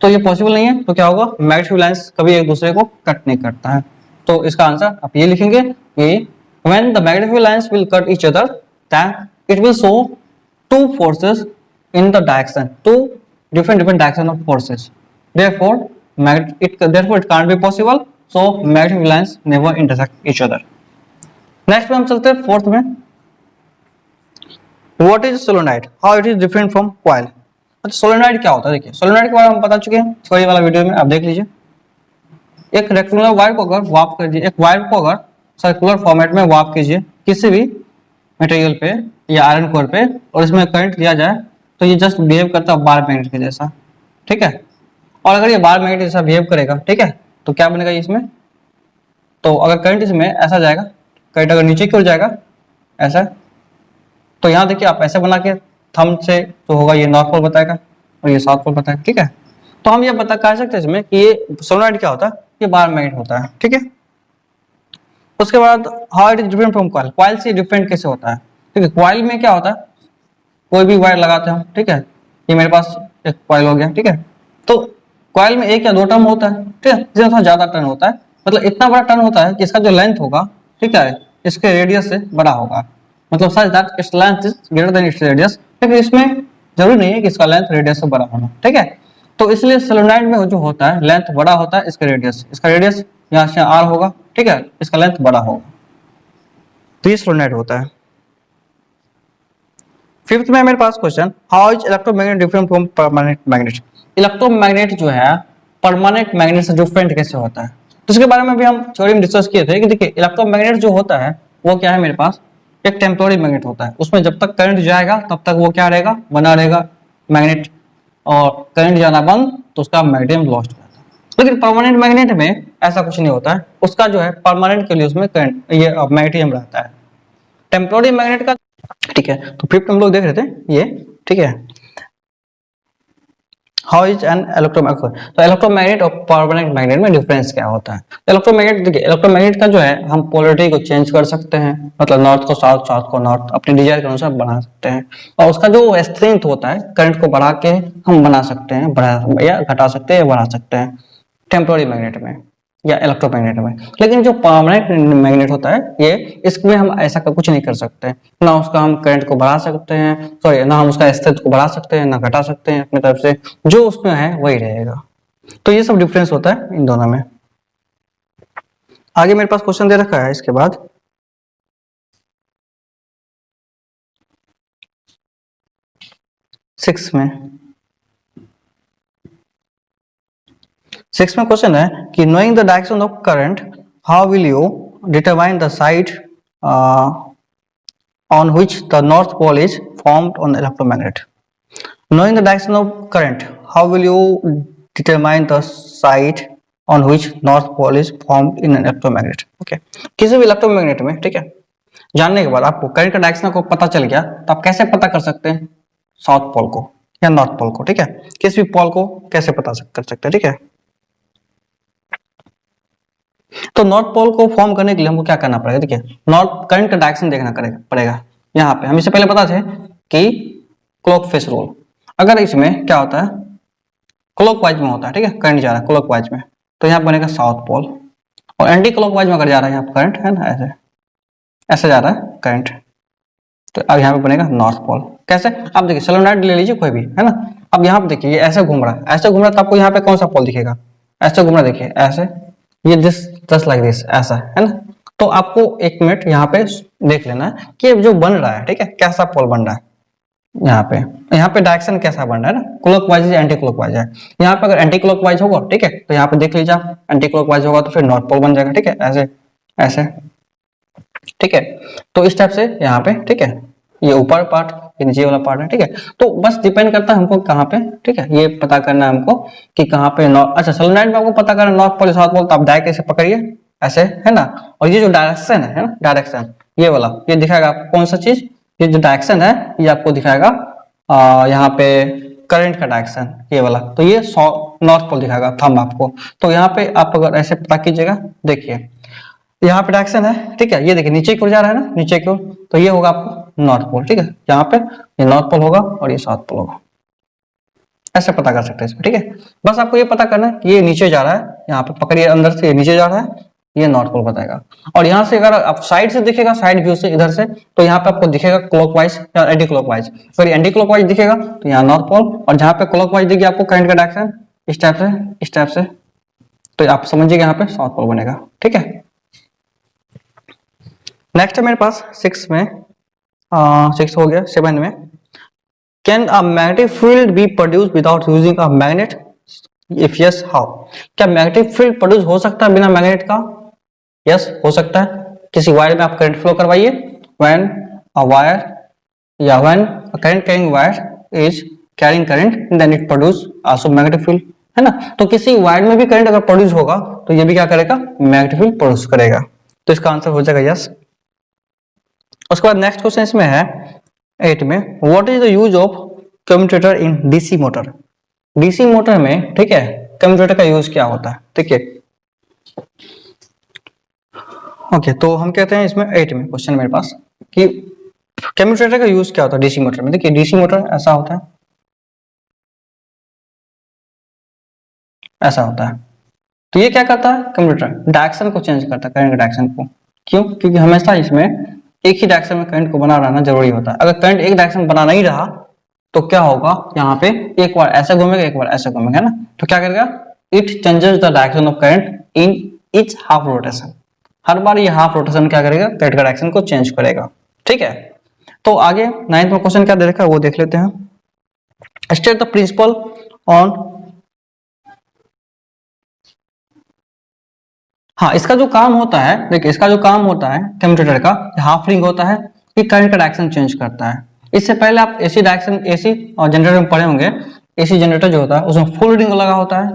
तो ये पॉसिबल नहीं है, तो क्या होगा, मैग्नेटिक लाइंस कभी एक दूसरे को कट नहीं करता है। तो इसका आंसर आप ये लिखेंगे कि when the magnetic lines will cut each other, then it will show two forces in the direction, two different direction of forces. Therefore, therefore it can't be possible. So magnetic lines never intersect each other. Next में हम चलते हैं fourth में, what is solenoid, how it is different from coil. अच्छा solenoid क्या होता है, देखिए सोलेनोइड के बारे में हम बता चुके हैं थ्योरी वाला वीडियो में, आप देख लीजिए। एक रेक्टेंगुलर वायर को अगर वार्प कर दिए, एक वायर को अगर सर्कुलर फॉर्मेट में वार्प कीजिए किसी भी मटेरियल पे या आयरन कोर पे, और इसमें करंट दिया जाए, तो ये जस्ट बिहेव करता है बार मैग्नेट के जैसा, ठीक है। और अगर ये बार मैग्नेट जैसा बिहेव करेगा, ठीक है, तो क्या बनेगा इसमें, तो अगर करंट इसमें ऐसा जाएगा, करंट अगर नीचे की ओर जाएगा ऐसा, तो यहाँ देखिए आप ऐसे बना के थंब से तो होगा, ये नॉर्थ पोल बताएगा और ये साउथ पोल बताएगा, ठीक है। तो हम ये बता कह सकते हैं इसमें कि ये सोलेनोइड क्या होता है, ये बार मैग्नेट होता है, ठीक है। उसके बाद how it is different from coil, coil से डिफरेंट कैसे होता है, ठीक है। कॉइल में क्या होता है, कोई भी वायर लगाते हैं, ठीक है, ये मेरे पास एक कॉइल हो गया, ठीक है। तो कॉइल में एक या दो टर्न होता है, ठीक है, इसमें थोड़ा ज्यादा टर्न होता है, मतलब इतना बड़ा टर्न होता है कि इसका जो लेंथ होगा, ठीक है, इसके रेडियस से बड़ा होगा, मतलब such that its length is greater than its radius, लेकिन इसमें जरूरी नहीं है कि इसका लेंथ रेडियस से बड़ा होना, ठीक है। तो इसलिए सोलेनोइड में जो होता है लेंथ बड़ा होता है, इसका रेडियस यहाँ से आर होगा, ठीक है, इसका लेंथ बड़ा होगा, तो ये सोलेनोइड होता है। फिफ्थ में मेरे पास question, how is electromagnet different from permanent magnet, electromagnet जो है परमानेंट मैग्नेट से डिफरेंट कैसे होता है। तो इसके बारे में भी हम थ्योरी में डिस्कस किए थे कि देखिए इलेक्ट्रोमैग्नेट जो होता है वो क्या है, मेरे पास एक टेम्पोररी मैग्नेट होता है, उसमें जब तक करंट जाएगा तब तक वो क्या रहेगा, बना रहेगा मैग्नेट, और करंट जाना बंद तो उसका मैग्नेटिज्म लॉस्ट हो जाता है। लेकिन परमानेंट मैग्नेट में ऐसा कुछ नहीं होता है, उसका जो है परमानेंट के लिए उसमें करंट ये मैग्नेटिज्म रहता है। टेम्पोररी मैग्नेट का, ठीक है, तो फिफ्थ हम लोग देख रहे थे ये, ठीक है, हाउ इज एन इलेक्ट्रोमैग्नेट, तो इलेक्ट्रोमैग्नेट और परमानेंट मैग्नेट में डिफरेंस क्या होता है। इलेक्ट्रोमैग्नेट देखिए, इलेक्ट्रोमैग्नेट का जो है हम पोलैरिटी को चेंज कर सकते हैं, मतलब नॉर्थ को साउथ, साउथ को नॉर्थ, अपने डिजायर के अनुसार बना सकते हैं, और उसका जो स्ट्रेंथ होता है करंट को बढ़ा के हम बना सकते हैं, बढ़ा या घटा सकते हैं या बढ़ा सकते हैं टेम्पोररी मैग्नेट में या इलेक्ट्रोमैग्नेट में। लेकिन जो परमानेंट मैग्नेट होता है ये, इसमें हम ऐसा कुछ नहीं कर सकते, ना उसका हम करंट को बढ़ा सकते हैं, सॉरी ना हम उसका स्ट्रेंथ को बढ़ा सकते हैं ना घटा सकते हैं, अपनी तरफ से जो उसमें है वही रहेगा। तो ये सब डिफरेंस होता है इन दोनों में। आगे मेरे पास क्वेश्चन दे रखा है इसके बाद, सिक्स में क्वेश्चन है कि knowing the direction of current how will you determine the side on which the north pole is formed on the electromagnet. Knowing the direction of current, how will you determine the side on which north pole is formed in an electromagnet? Okay, किसी भी electromagnet में, ठीक है, जानने के बाद आपको current का डायरेक्शन को पता चल गया, तो आप कैसे पता कर सकते हैं साउथ पोल को या नॉर्थ पोल को, ठीक है, किसी भी पोल को कैसे पता कर सकते हैं, ठीक है। तो नॉर्थ पोल को फॉर्म करने के लिए हमको क्या करना पड़ेगा, देखिए नॉर्थ करंट का डायरेक्शन देखना पड़ेगा। यहाँ पे हम इससे पहले पता थे कि क्लॉक फेस रूल, अगर इसमें क्या होता है क्लॉकवाइज में होता है, ठीक है, करंट जा रहा है क्लॉकवाइज में, तो यहाँ बनेगा साउथ पोल, और एंटी क्लॉकवाइज में अगर जा रहा है यहाँ करंट है ना, ऐसे ऐसे जा रहा है करंट, तो अब यहाँ पे बनेगा नॉर्थ पोल। कैसे, आप देखिए सोलेनोइड ले लीजिए कोई भी, है ना, अब यहाँ पे देखिए ये ऐसे घूम रहा है, ऐसे घूम रहा है, तो आपको यहाँ पे कौन सा पोल दिखेगा, ऐसे घूम रहा है, देखिए ऐसे, ये दिस जस्ट लाइक दिस, ऐसा है ना। तो आपको एक मिनट यहाँ पे देख लेना है कि जो बन रहा है, ठीक है, कैसा पोल बन रहा है, यहाँ पे डायरेक्शन कैसा बन रहा है ना, क्लॉकवाइज या एंटी क्लॉकवाइज है। यहाँ पे अगर एंटी क्लॉकवाइज होगा, ठीक है, तो यहाँ पे देख लीजिए आप, एंटी क्लॉकवाइज होगा तो फिर नॉर्थ पोल बन जाएगा, ठीक है, ऐसे ऐसे, ठीक है। तो इस टाइप से यहाँ पे, ठीक है, ये ऊपर पार्ट, ये नीचे वाला पार्ट है, ठीक है। तो बस डिपेंड करता है हमको कहाँ पे, ठीक है, ये पता करना है हमको कि कहाँ पे नॉर्थ, अच्छा सोलेनोइड में आपको पता करना नॉर्थ पोल साउथ पोल, तो आप डायरेक्ट ऐसे पकड़िए ऐसे, है ना, और ये जो डायरेक्शन है ना, डायरेक्शन ये वाला, ये दिखाएगा आपको कौन सा चीज, ये जो डायरेक्शन है ये आपको दिखाएगा यहाँ पे करंट का डायरेक्शन, ये वाला, तो ये नॉर्थ पोल दिखाएगा थंब आपको। तो यहाँ पे आप अगर ऐसे पता कीजिएगा, देखिए यहाँ पे डायरेक्शन है, ठीक है, ये देखिए नीचे की ओर जा रहा है ना, नीचे की ओर, तो ये होगा आपको नॉर्थ पोल, ठीक है, यहाँ पे ये नॉर्थ पोल होगा और ये साउथ पोल होगा, ऐसे पता कर सकते हैं इसमें, ठीक है। बस आपको ये पता करना है कि ये नीचे जा रहा है, यहाँ पे पकड़िए अंदर से, ये नीचे जा रहा है, ये नॉर्थ पोल बताएगा। और यहाँ से अगर आप साइड से दिखेगा, साइड व्यू से इधर से, तो यहाँ पे आपको दिखेगा क्लॉकवाइज या एंटी क्लॉकवाइज, अगर एंटी क्लॉकवाइज दिखेगा तो यहाँ नॉर्थ पोल, और जहाँ पे क्लॉकवाइज दिखेगा आपको करंट का डायरेक्शन इस टाइप से, इस टाइप से, तो आप समझिएगा यहाँ पे साउथ पोल बनेगा, ठीक है। नेक्स्ट है मेरे पास 6 में, 6 हो गया, 7 में, can a magnetic field B produce without using a magnet, if yes how, क्या मैग्नेटिक फील्ड प्रोड्यूस हो सकता है बिना मैग्नेट का, यस हो सकता है। किसी वायर में आप करंट फ्लो करवाइए, व्हेन अ वायर या when a current carrying wire is carrying current then it produce also magnetic field, है ना। तो किसी वायर में भी करंट अगर प्रोड्यूस होगा तो ये भी क्या करेगा, मैग्नेटिक फील्ड प्रोड्यूस करेगा, तो इसका आंसर हो जाएगा यस। उसके बाद नेक्स्ट क्वेश्चन इसमें है 8 में, what is the use of commutator in DC motor, DC motor में, ठीक है, कम्यूटेटर का यूज क्या होता है, ठीक है। ओके, तो हम कहते हैं इसमें 8 में क्वेश्चन मेरे पास कि कम्यूटेटर का यूज क्या होता है डीसी मोटर में। देखिए डीसी मोटर ऐसा होता है, ऐसा होता है, तो ये क्या करता है, कम्यूटेटर डायरेक्शन को चेंज करता है, करंट के डायरेक्शन को, क्यों, क्योंकि हमेशा इसमें एक ही डायरेक्शन में करंट को बना रहना जरूरी होता है। अगर करंट एक डायरेक्शन बना नहीं रहा तो क्या होगा, यहाँ पे एक बार ऐसे घूमेगा, एक बार ऐसे घूमेगा, है ना, तो क्या करेगा, it changes the direction of current in each half rotation, हर बार ये हाफ रोटेशन क्या करेगा, करंट का डायरेक्शन को चेंज करेगा, ठीक है। तो आगे 9th में क्वेश्चन क्या दे रखा है वो देख लेते हैं। स्टेट द प्रिंसिपल ऑन, हाँ इसका जो काम होता है, देखिए इसका जो काम होता है कम्यूटेटर का, हाफ रिंग होता है कि करंट का डायरेक्शन चेंज करता है। इससे पहले आप एसी डायरेक्शन, एसी और जनरेटर में पढ़े होंगे, एसी जनरेटर जो होता है उसमें फुल रिंग लगा होता है,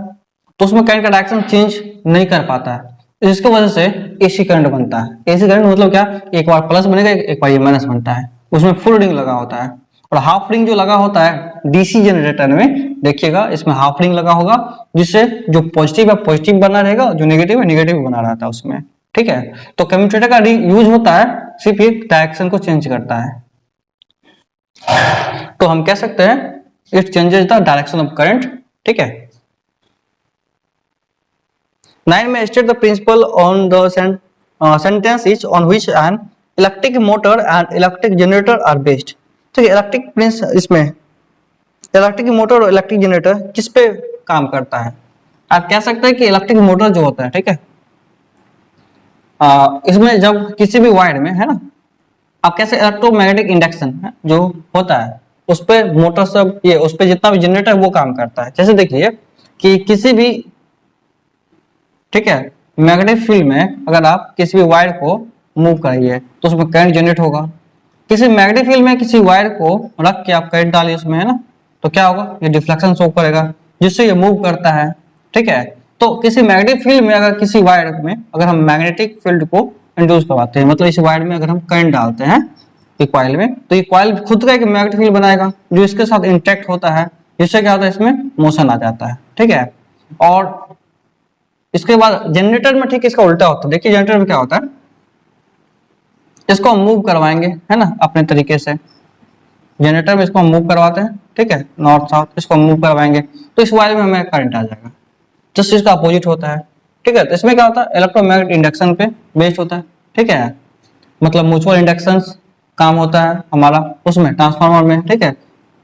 तो उसमें करंट का डायरेक्शन चेंज नहीं कर पाता है, इसकी वजह से एसी करंट बनता है। एसी करंट मतलब क्या, एक बार प्लस बनेगा, एक बार ये माइनस बनता है, उसमें फुल रिंग लगा होता है। और हाफ रिंग जो लगा होता है डीसी जनरेटर में, देखिएगा इसमें हाफ रिंग लगा होगा, जिससे जो पॉजिटिव है पॉजिटिव बना रहेगा, जो नेगेटिव है नेगेटिव बना रहता है उसमें, ठीक है। तो कम्यूटेटर का यूज होता है सिर्फ एक डायरेक्शन को चेंज करता है, तो हम कह सकते हैं it changes the direction of current, ठीक है। 9 में state the principle on the sentence is on which an electric motor and electric generator are based, ठीक है। इलेक्ट्रिक प्रिंस, इसमें इलेक्ट्रिक मोटर और इलेक्ट्रिक जनरेटर किस पे काम करता है, आप कह सकते हैं कि इलेक्ट्रिक मोटर जो होता है, ठीक है, इसमें जब किसी भी वायर में, है ना, आप कैसे इलेक्ट्रोमैग्नेटिक इंडक्शन जो होता है उस पे मोटर सब, ये उस पे जितना भी जनरेटर वो काम करता है। जैसे देखिए कि किसी भी, ठीक है, मैग्नेटिक फील्ड में अगर आप किसी भी वायर को मूव करिए तो उसमें करंट जनरेट होगा। किसी मैग्नेटिक फील्ड में किसी वायर को रख के आप करंट डालिए उसमें, है ना, तो क्या होगा, ये डिफ्लेक्शन शो करेगा जिससे ये मूव करता है, ठीक है। तो किसी मैग्नेटिक फील्ड में अगर किसी वायर में अगर हम मैग्नेटिक फील्ड को इंड्यूस करवाते हैं, मतलब इस वायर में अगर हम करंट डालते हैं एक कॉइल में, तो ये कॉइल खुद का एक मैग्नेटिक फील्ड बनाएगा जो इसके साथ इंटरेक्ट होता है, जिससे क्या होता है, इसमें मोशन आ जाता है, ठीक है। और इसके बाद जनरेटर में ठीक इसका उल्टा होता है। देखिए जनरेटर में क्या होता है, इसको हम मूव करवाएंगे है ना अपने तरीके से। जनरेटर में इसको हम मूव करवाते हैं, ठीक है, नॉर्थ साउथ, इसको हम मूव करवाएंगे तो इस वायर में हमें करंट आ जाएगा, जस्ट इसका अपोजिट होता है, ठीक है। तो इसमें क्या होता है, इलेक्ट्रोमैग्नेटिक इंडक्शन पे बेस्ड होता है, ठीक है, मतलब म्यूचुअल इंडक्शंस काम होता है हमारा उसमें, ट्रांसफार्मर में, ठीक है।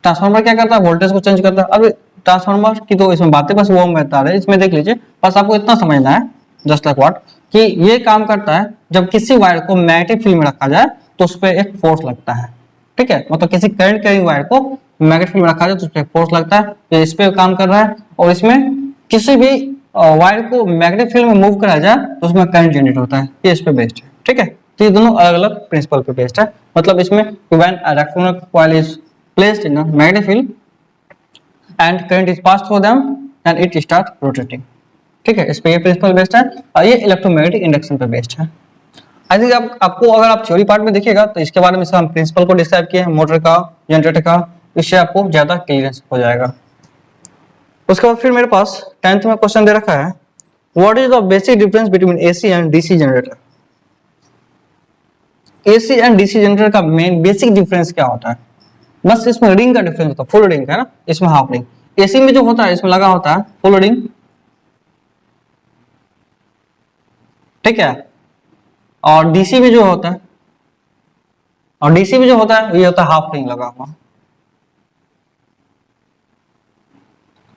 ट्रांसफार्मर क्या करता है, वोल्टेज को चेंज करता है। अब ट्रांसफार्मर की तो इसमें बातें बस वो बता रहे हैं, इसमें देख लीजिए, बस आपको इतना समझना है जस्ट लाइक व्हाट, कि ये काम करता है जब किसी वायर को मैग्नेटिक फील्ड में रखा जाए तो उस पर एक फोर्स लगता है, ठीक है, मतलब किसी करंट कैरिंग वायर को मैग्नेटिक फील्ड में रखा जाए तो उस पर फोर्स लगता है, ये इस पे काम कर रहा है। और इसमें किसी भी वायर को मैग्नेटिक फील्ड में मूव कराया जाए तो उसमें करंट जनरेट होता है, ये इस पे बेस्ड है, ठीक है। तो ये दोनों अलग अलग प्रिंसिपल पे बेस्ड है। मतलब इसमें when a electronic coil is placed in a magnetic field and current is pass through them and it start rotating, ठीक है, इस पे ये प्रिंसिपल बेस्ड है और ये इलेक्ट्रोमैग्नेटिक इंडक्शन पे बेस्ड है। आई थिंक आपको अगर आप थ्योरी पार्ट में देखिएगा तो इसके बारे में हम प्रिंसिपल को डिस्क्राइब किए हैं, मोटर का, जनरेटर का, इससे आपको ज्यादा क्लियरेंस हो जाएगा। उसके बाद फिर मेरे पास 10th में क्वेश्चन दे रखा है, what is the basic difference between AC and DC generator. AC and DC generator का मेन बेसिक डिफरेंस क्या होता है, बस इसमें रिंग का डिफरेंस होता है, फुल रिंग है ना, इसमें हाफ रिंग। एसी में जो होता है इसमें लगा होता है फुल रिंग, ठीक है, और डीसी में जो होता है, और डीसी में जो होता है ये होता है हाफ रिंग लगा हुआ,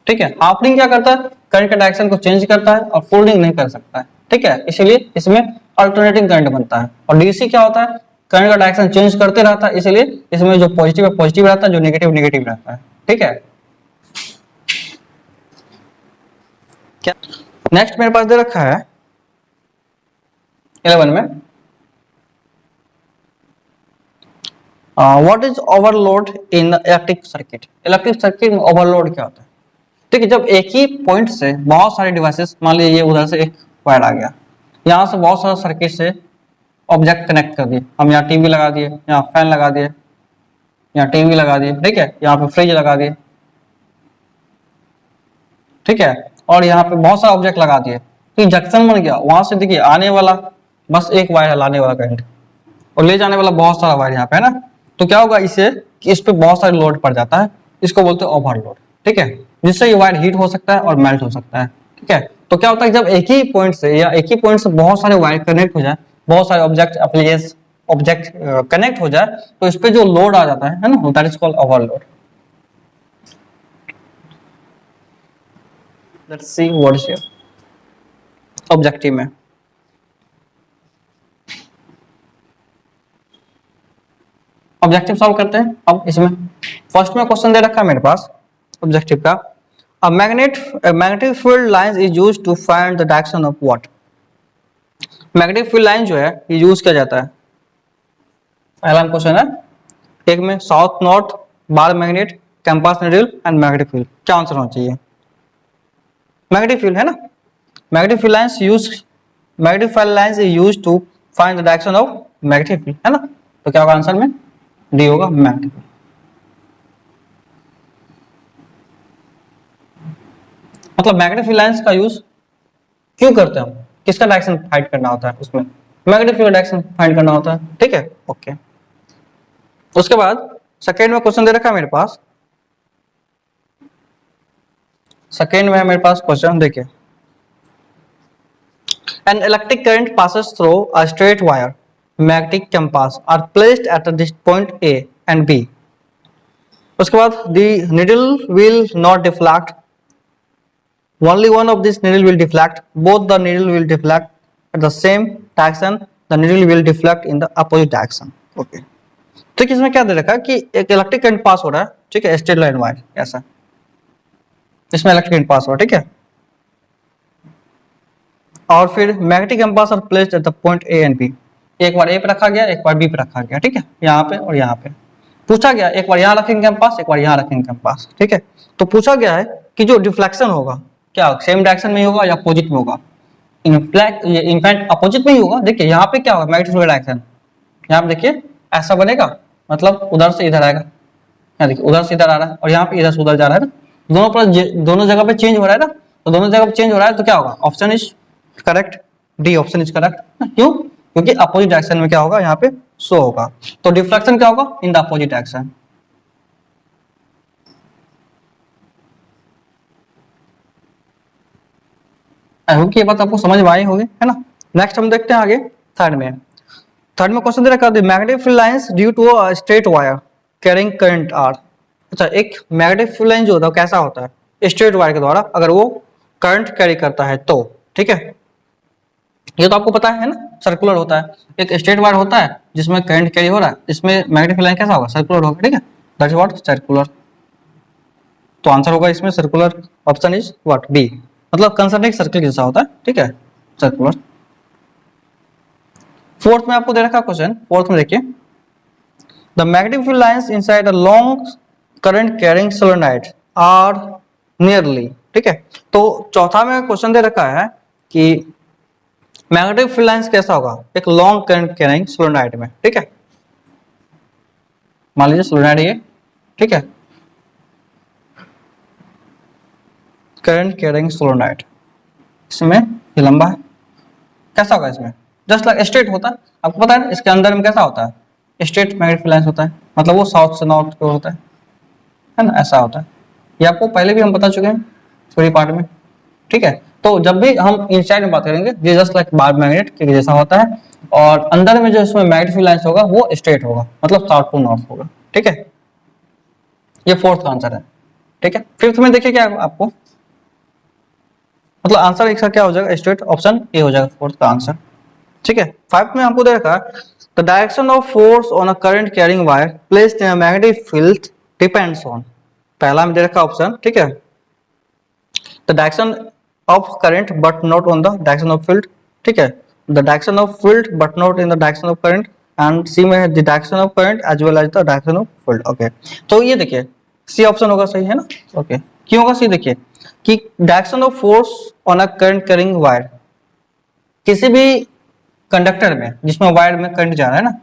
ठीक है। हाफ रिंग क्या करता है, करंट का डायरेक्शन को चेंज करता है और फुल रिंग नहीं कर सकता है, ठीक है, इसीलिए इसमें अल्टरनेटिंग करंट बनता है। और डीसी क्या होता है, करंट का डायरेक्शन चेंज करते रहता है, इसलिए इसमें जो पॉजिटिव है पॉजिटिव रहता है, जो नेगेटिव नेगेटिव रहता है, ठीक है। क्या नेक्स्ट मेरे पास दे रखा है 11 में, what is overload in electric circuit. Electric circuit में ओवरलोड क्या होता है, ठीक है, जब एक ही पॉइंट से बहुत सारे डिवाइसेस, मान लीजिए ये उधर से एक वायर आ गया, यहाँ से बहुत सारे सर्किट से ऑब्जेक्ट कनेक्ट कर दिए, हम यहाँ टीवी लगा दिए, यहाँ फैन लगा दिए, यहाँ टीवी लगा दिए, ठीक है, यहाँ पे फ्रिज लगा दिए, ठीक है, और यहाँ पे बहुत सारे ऑब्जेक्ट लगा दिए, तो जंक्शन बन गया। वहां से देखिए आने वाला बस एक वायर है, लाने वाला करंट, और ले जाने वाला बहुत सारा वायर यहाँ पे है ना, तो क्या होगा इससे कि इस पे बहुत सारे लोड पड़ जाता है, इसको बोलते हैं ओवरलोड, ठीक है, जिससे ये वायर हीट हो सकता है और मेल्ट हो सकता है, ठीक है। तो क्या होता है जब एक ही पॉइंट से या एक ही पॉइंट से बहुत सारे वायर कनेक्ट हो जाए, बहुत सारे ऑब्जेक्ट कनेक्ट हो जाए, तो इस पे जो लोड आ जाता है ना, that is called overload. Let's see what is objective में। ऑब्जेक्टिव सॉल्व करते हैं अब इसमें। फर्स्ट में क्वेश्चन दे रखा है मेरे पास ऑब्जेक्टिव का, a magnetic field lines is used to find the direction of what। Magnetic field line जो है ये यूज किया जाता है, पहला क्वेश्चन है, एक में south north, bar magnet, compass needle and magnetic field, क्या आंसर होना चाहिए, मैग्नेटिक फील्ड है ना। Magnetic field lines is used to find the direction of magnetic field, है ना, तो क्या होगा आंसर में, डी होगा मैग्नेटिक फील्ड। मतलब मैग्नेटिक फील्ड लाइंस का यूज क्यों करते हैं हम, किसका डायरेक्शन फाइंड करना होता है, उसमें मैग्नेटिक फील्ड डायरेक्शन फाइंड करना होता है, ठीक है, ओके। उसके बाद सेकेंड में क्वेश्चन दे रखा है मेरे पास, सेकेंड में है मेरे पास क्वेश्चन, देखिए, an electric current passes through a straight wire magnetic compass are placed at this point A and B। उसके बाद the needle will not deflect, only one of this needle will deflect, both the needle will deflect at the same direction, the needle will deflect in the opposite direction, okay। तो इसमें क्या दे रखा है कि एक इलेक्ट्रिक करंट पास हो रहा है, ठीक है, स्ट्रेट लाइन वायर ऐसा, इसमें इलेक्ट्रिक करंट पास हो रहा है, ठीक है, और फिर magnetic compass are placed at the point A and B, एक बार ए पे रखा गया, एक बार बी पे रखा गया, ठीक है, यहाँ पे और यहाँ पे पूछा गया, एक बार यहाँ रखेंगे कंपास, एक बार यहाँ रखेंगे कंपास, ठीक है। तो पूछा गया है कि जो डिफ्लेक्शन होगा क्या सेम डायरेक्शन में ही होगा या अपोजिट में होगा, इनफैक्ट अपोजिट में ही होगा। देखिए यहाँ पे क्या होगा, मैग्नेटिक फील्ड डायरेक्शन, यहाँ पे देखिए ऐसा बनेगा, मतलब उधर से इधर आएगा, यहाँ देखिए उधर से इधर आ रहा है और यहाँ पे इधर से उधर जा रहा है ना, दोनों जगह पे चेंज हो रहा है ना, तो दोनों जगह पे चेंज हो रहा है तो क्या होगा, option is correct, D option is correct. क्यों? क्योंकि अपोजिट डायरेक्शन में क्या होगा, यहाँ पे शो होगा। तो डिफ्लेक्शन क्या होगा, in the opposite direction. I hope कि ये बात आपको समझ में आई होगी, है ना। नेक्स्ट हम देखते हैं आगे थर्ड में। थर्ड में क्वेश्चन दे रखा है magnetic field lines due to a straight wire carrying current are. अच्छा, एक मैग्नेटिक फील्ड लाइन जो होता है कैसा होता है, स्ट्रेट वायर के द्वारा अगर वो करंट कैरी करता है तो, ठीक है। ये तो आपको पता है ना, सर्कुलर होता है। एक स्ट्रेट वायर होता है जिसमें करंट कैरी हो रहा है, इसमें मैग्नेटिक फील्ड लाइन कैसा होगा, सर्कुलर होगा, ठीक है। That's what circular. तो आंसर होगा इसमें circular, option is what B, मतलब कंसर्निंग सर्कल जैसा होता है, ठीक है, सर्कुलर। फोर्थ में आपको दे रखा क्वेश्चन, फोर्थ में देखिए the magnetic field lines inside a long current carrying solenoid are nearly, ठीक है। तो चौथा में क्वेश्चन दे रखा है कि मैग्नेटिक फील्ड लाइंस कैसा होगा एक लॉन्ग करंट कैरिंग सोलेनोइड में, ठीक है। मान लीजिए सोलेनोइड ये, ठीक है, करंट कैरिंग सोलेनोइड, इसमें ये लंबा है, कैसा होगा इसमें, जस्ट लाइक स्ट्रेट होता है। आपको पता है इसके अंदर में कैसा होता है, स्ट्रेट मैग्नेटिक फील्ड लाइंस होता है, मतलब वो साउथ से नॉर्थ को होता है ना, ऐसा होता है। ये आपको पहले भी हम बता चुके हैं थ्योरी पार्ट में, ठीक है। तो जब भी हम इनसाइड में बात करेंगे ये जस्ट लाइक बार मैग्नेट के जैसा होता है, और अंदर में जो इसमें मैग्नेटिक फील्ड लाइंस होगा वो स्ट्रेट होगा, मतलब साउथ टू नॉर्थ होगा, ठीक है। ये फोर्थ का आंसर है, ठीक है। फिफ्थ में देखिए क्या आपको, मतलब आंसर एक साथ क्या हो जाएगा, स्ट्रेट, ऑप्शन ए हो जाएगा फोर्थ का आंसर, ठीक है। फाइव में हमको दे रखा है the direction of force on a current carrying wire placed in a magnetic field depends on, पहला में दे रखा ऑप्शन, ठीक है, the direction of current but not on the direction of field, ठीक है, the direction of field but not in the direction of current, and C में है the direction of current as well as the direction of field, okay. तो ये देखिए C option होगा सही, है ना, ओके। क्यों होगा सी, देखिए कि direction of force on a current carrying wire, किसी भी कंडक्टर में जिसमें वायर में करंट जा रहा है ना,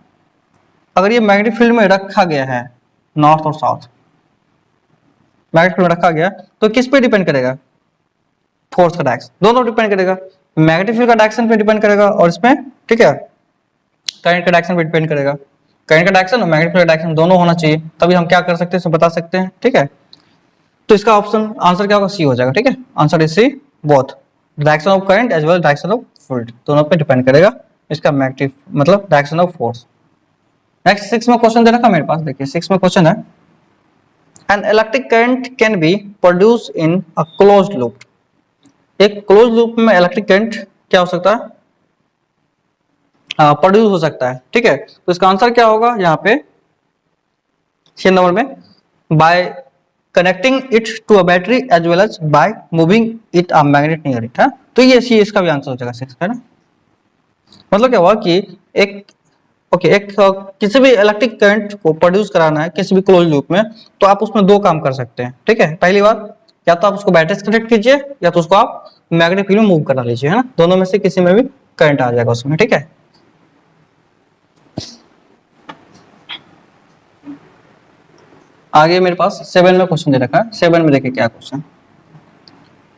अगर ये मैग्नेटिक फील्ड में रखा गया है नॉर्थ और साउथ, मैग्नेटिक फील्ड में रखा गया, तो किस पे डिपेंड करेगा, फोर्स का डायरेक्शन, दोनों डिपेंड करेगा, मैग्नेटिक फील्ड का डायरेक्शन पे डिपेंड करेगा और इसमें, ठीक है, करंट का डायरेक्शन पे डिपेंड करेगा। करंट का डायरेक्शन और मैग्नेटिक फील्ड का डायरेक्शन दोनों होना चाहिए, तभी हम क्या कर सकते हैं, बता सकते हैं, ठीक है। तो इसका ऑप्शन आंसर क्या होगा, सी हो जाएगा, ठीक है। Answer is C, both direction of current as well direction of field, दोनों पे डिपेंड करेगा इसका मैग्नेटिक, मतलब direction of force. Next six में क्वेश्चन दे रखा मेरे पास, देखिए सिक्स में क्वेश्चन है an electric current can be produce in a closed loop, एक क्लोज लूप में इलेक्ट्रिक करंट क्या हो सकता है, प्रोड्यूस हो सकता है, ठीक है। तो इसका आंसर क्या होगा यहाँ पे 6 नंबर में, by connecting it to a battery as well as by moving it a magnet near it, है। तो ये सी इसका भी आंसर हो जाएगा 6, है ना। मतलब क्या हुआ कि एक ओके एक किसी भी इलेक्ट्रिक करंट को प्रोड्यूस कराना है किसी भी क्लोज लूप में, तो आप उसमें दो काम कर सकते हैं, ठीक है। पहली बात, या तो आप उसको बैटरी से कनेक्ट कीजिए या तो उसको आप मैग्नेटिक फील्ड में मूव करा लीजिए, है ना, दोनों में से किसी में भी करंट आ जाएगा उसमें, ठीक है। आगे मेरे पास 7 में क्वेश्चन दे रखा है, 7 में देखिए क्या question,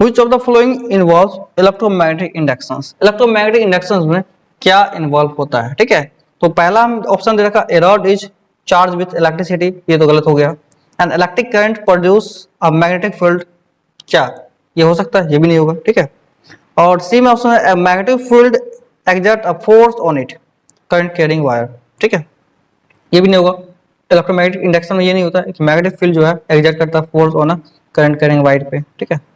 which of the following involves electromagnetic inductions, electromagnetic inductions में क्या इन्वॉल्व होता है, ठीक है। तो पहला ऑप्शन दे रखा a rod is charge with electricity, ये तो गलत हो गया। And electric current produce a magnetic field, क्या ये हो सकता है, ये भी नहीं होगा, ठीक है। और सी में ऑप्शन है magnetic field exert a force on it current carrying wire, ठीक है, ये भी नहीं होगा। इलेक्ट्रोमैग्नेटिक इंडक्शन में ये नहीं होता है कि मैग्नेटिक फील्ड जो है एक्सर्ट करता है force on a current carrying wire पे, ठीक है।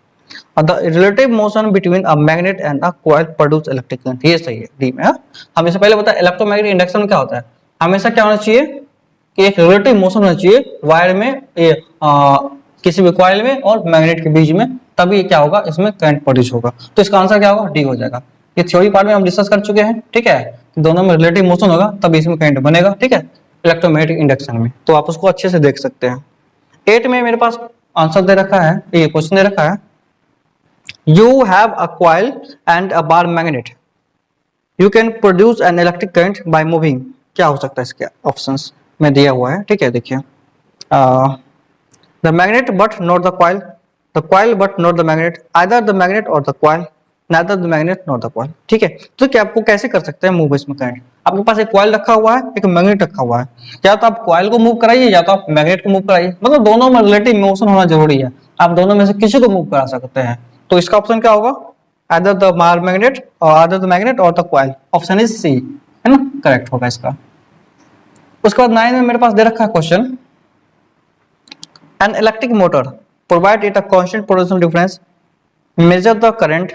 The relative motion between a magnet and a coil produce electric current, ये सही है डी में, हाँ। हमेशा पहले बताया इलेक्ट्रोमैग्नेटिक इंडक्शन में क्या होता है, हमेशा क्या होना चाहिए कि एक रिलेटिव मोशन होना चाहिए वायर में, ये किसी भी कॉइल में और मैग्नेट के बीच में, तभी क्या होगा, इसमें करंट प्रोड्यूस होगा। तो इसका आंसर क्या होगा, डी हो जाएगा। ये थ्योरी पार्ट में हम डिस्कस कर चुके हैं, ठीक है, दोनों में रिलेटिव मोशन होगा तभी इसमें करंट बनेगा, ठीक है, इलेक्ट्रोमैग्नेटिक इंडक्शन में। तो आप उसको अच्छे से देख सकते हैं। 8 में मेरे पास आंसर दे रखा है, ये क्वेश्चन दे रखा है, you have a coil and a bar magnet, you can produce an electric current by moving, क्या हो सकता है इसके ऑप्शंस में दिया हुआ है, ठीक है। देखिए the magnet but not the coil but not the magnet, either the magnet or the coil, neither the magnet nor the coil। ठीक है, तो क्या आपको कैसे कर सकते हैं मूव इसमें करंट? आपके पास एक कॉइल रखा हुआ है, एक मैग्नेट रखा हुआ है, या तो आप कॉइल को मूव कराइए या तो आप मैग्नेट को मूव कराइए, मतलब दोनों में रिलेटिव मोशन होना जरूरी है। आप दोनों में से किसी को मूव करा सकते हैं। तो इसका ऑप्शन क्या होगा? either the magnet or either the magnet or the coil। Option is C, है ना, करेक्ट होगा इसका। उसके बाद 9 में मेरे पास दे रखा है question, N electric motor provide it a constant potential difference, measure the current,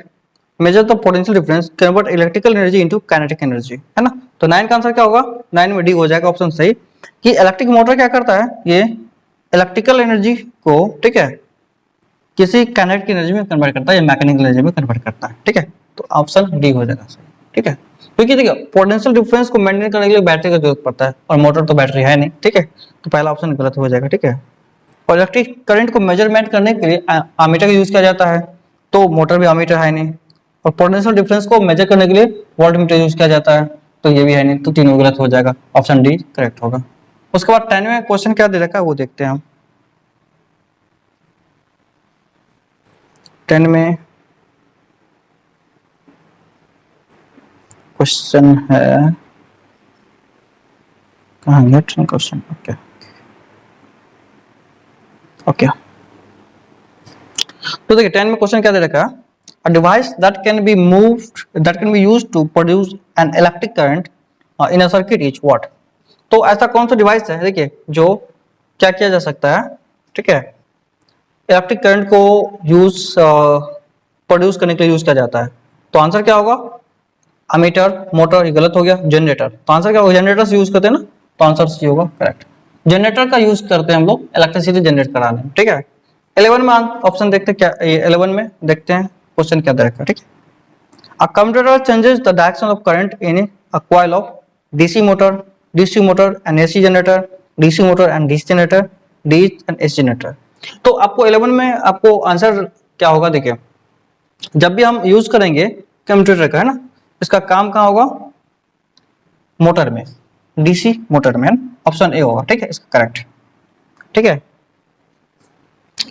measure the potential difference, convert electrical energy into kinetic energy, है ना। तो 9 का आंसर क्या होगा? 9 में डी हो जाएगा ऑप्शन सही, कि इलेक्ट्रिक मोटर क्या करता है, ये इलेक्ट्रिकल एनर्जी को, ठीक है, किसी काइनेटिक एनर्जी में कन्वर्ट करता है या मैकेनिकल एनर्जी में कन्वर्ट करता है। ठीक है, तो ऑप्शन डी हो जाएगा सही। ठीक है, क्योंकि देखिए पोटेंशियल डिफरेंस को मेंटेन करने के लिए बैटरी का जरूरत पड़ता है और मोटर तो बैटरी है नहीं। ठीक है, तो पहला ऑप्शन गलत हो जाएगा। ठीक है, और इलेक्ट्रिक करंट को मेजरमेंट करने के लिए एमीटर का यूज किया जाता है, तो मोटर भी एमीटर है नहीं। और पोटेंशियल डिफरेंस को मेजर करने के लिए वोल्टमीटर यूज किया जाता है, तो ये भी है नहीं, तो तीनों गलत हो जाएगा। ऑप्शन डी करेक्ट होगा। उसके बाद 10 में क्वेश्चन क्या दे रखा है वो देखते हैं हम। 10 में क्वेश्चन है, कहाँ गया क्वेश्चन? ओके ओके, तो देखिए 10 में क्वेश्चन क्या दे रखा है, a device that can be moved, that can be used to produce an electric current in a circuit is what. तो ऐसा कौन सा डिवाइस है, देखिए, जो क्या किया जा सकता है, ठीक है, इलेक्ट्रिक करंट को यूज प्रोड्यूस करने के लिए यूज किया जाता है। तो आंसर क्या होगा? अमीटर, मोटर, ये गलत हो गया। जनरेटर, तो आंसर क्या होगा? जनरेटर से यूज करते हैं ना, तो आंसर सी होगा करेक्ट। जनरेटर का यूज करते हैं हम लोग इलेक्ट्रिसिटी जनरेट कराने में। ठीक है, 11 में ऑप्शन देखते हैं क्या, 11 में देखते हैं क्वेश्चन क्या देखा। ठीक है, a commutator changes the direction of current in a coil of DC motor, DC motor and AC generator, DC motor and DC generator, DC and AC generator. तो आपको 11 में आपको आंसर क्या होगा? देखिए, जब भी हम यूज करेंगे कम्यूटेटर का, है ना, इसका काम कहाँ होगा? मोटर में, डीसी मोटर में। ऑप्शन ए होगा। ठीक है, इसका करेक्ट। ठीक है,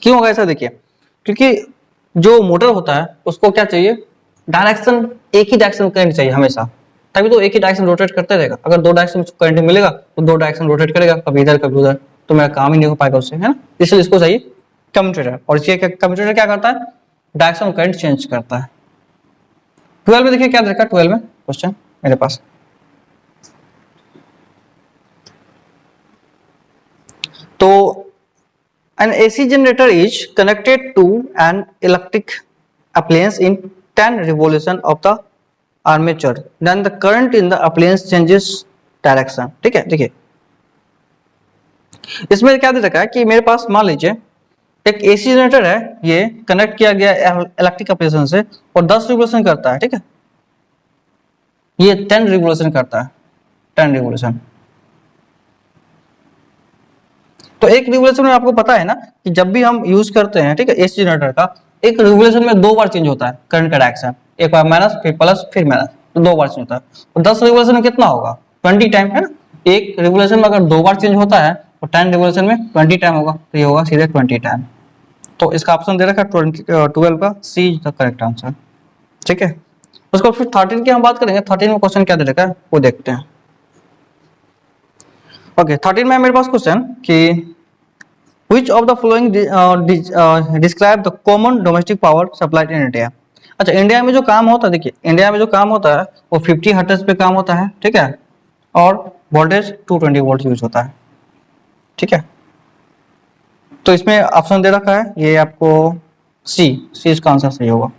क्यों होगा ऐसा? देखिए, क्योंकि जो मोटर होता है उसको क्या चाहिए? डायरेक्शन, एक ही डायरेक्शन करंट चाहिए हमेशा, तभी तो एक ही डायरेक्शन रोटेट करते रहेगा। अगर दो डायरेक्शन करंट मिलेगा तो दो डायरेक्शन रोटेट करेगा, कभी इधर कभी उधर, तो मेरा काम ही नहीं हो पाएगा उससे, है ना। इसलिए इसको चाहिए कम्यूटेटर। और ये कम्यूटेटर क्या करता है? डायरेक्शन करंट चेंज करता है। 12 में देखिए क्या देखा, 12 में क्वेश्चन मेरे पास, तो an AC generator is connected to an electric appliance in 10 revolution of the armature, then the current in the appliance changes direction। ठीक है, देखिए इसमें क्या दे रखा है कि मेरे पास मान लीजिए एक एसी जनरेटर है, ये कनेक्ट किया गया इलेक्ट्रिक एप्लीकेशन से और 10 रिवोल्यूशन करता है। ठीक है, ये 10 रिवोल्यूशन करता है, 10 रिवोल्यूशन। तो एक रिवोल्यूशन में आपको पता है ना कि जब भी हम यूज करते हैं, ठीक है, एसी जनरेटर का, एक रिवोल्यूशन में 2 बार चेंज होता है करंट का डायरेक्शन, एक बार माइनस फिर प्लस फिर माइनस, तो 2 बार चेंज होता है। तो 10 रिवोल्यूशन में कितना होगा? 20 टाइम, है ना। एक रिवोल्यूशन में अगर 2 बार चेंज होता है तो 10 रिवोल्यूशन में 20 टाइम होगा, तो ये होगा सीधे 20 टाइम। तो इसका ऑप्शन दे रखा है 12 का सी द करेक्ट आंसर। ठीक है, उसको फिर 13 की हम बात करेंगे। 13 में क्वेश्चन क्या दे रखा है वो देखते हैं। ओके, 13 में मेरे पास क्वेश्चन कि Which of the following describe the common domestic power supplied in India? अच्छा, इंडिया में जो काम होता है, देखिए इंडिया में जो काम होता है वो 50 हर्ट्ज पे काम होता है। ठीक है, और वोल्टेज 220 वोल्ट यूज होता है। ठीक है, तो इसमें ऑप्शन दे रखा है ये आपको सी इसका आंसर सही होगा।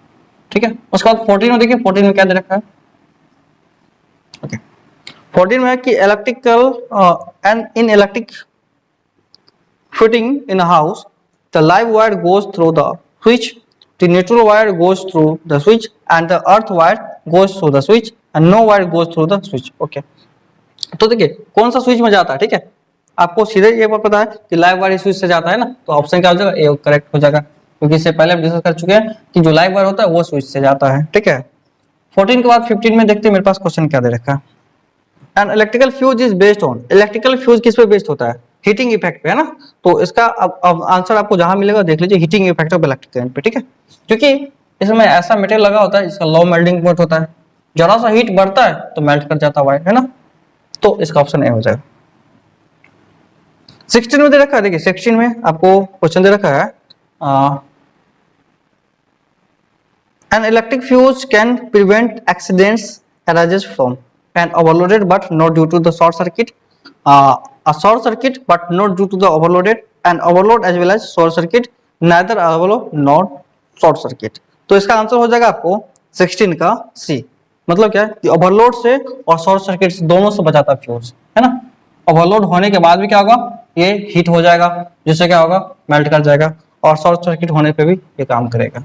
ठीक है, उसके बाद 14 में देखिए, 14 में क्या दे रखा है? ओके, 14 में है कि electrical and in electric fitting in a house, the live wire goes through the switch, the neutral wire goes through the switch, and the earth wire goes through the switch, and no wire goes through the switch। Okay, तो देखिए कौन सा switch में जाता है? ठीक है, आपको सीधे ये पता है कि लाइव वायर स्विच से जाता है ना, तो ऑप्शन क्या हो जाएगा? ए करेक्ट हो जाएगा, क्योंकि इससे पहले हम डिस्कस कर चुके हैं कि जो लाइव वायर होता है वो स्विच से जाता है। ठीक है, 14 के बाद 15 में देखते हैं मेरे पास क्वेश्चन क्या दे रखा है। An electrical fuse is based on, electrical fuse किस पे बेस्ड होता है? हीटिंग इफेक्ट पे, है ना। तो इसका अब आंसर आपको जहां मिलेगा देख लीजिए, heating effect of electric current पे। ठीक है, क्योंकि इसमें ऐसा मटेरियल लगा होता है जिसका लो मेल्टिंग पॉइंट होता है, जरा सा हीट बढ़ता है तो मेल्ट कर जाता है ना, तो इसका ऑप्शन ए हो जाएगा। 16 में दे रखा है, देखिए 16 में आपको क्वेश्चन दे रखा है an electric fuse can prevent accidents arises from an overloaded but not due to the short circuit, a short circuit but not due to the overloaded, an overload as well as short circuit, neither overload not short circuit। तो इसका answer हो जाएगा आपको 16 का सी। मतलब क्या है कि ओवरलोड से और शॉर्ट सर्किट से दोनों से बचाता है फ्यूज, है ना। ओवरलोड होने के बाद भी क्या होगा, ये हीट हो जाएगा जिससे क्या होगा, मेल्ट कर जाएगा, और शॉर्ट सर्किट होने पे भी ये काम करेगा।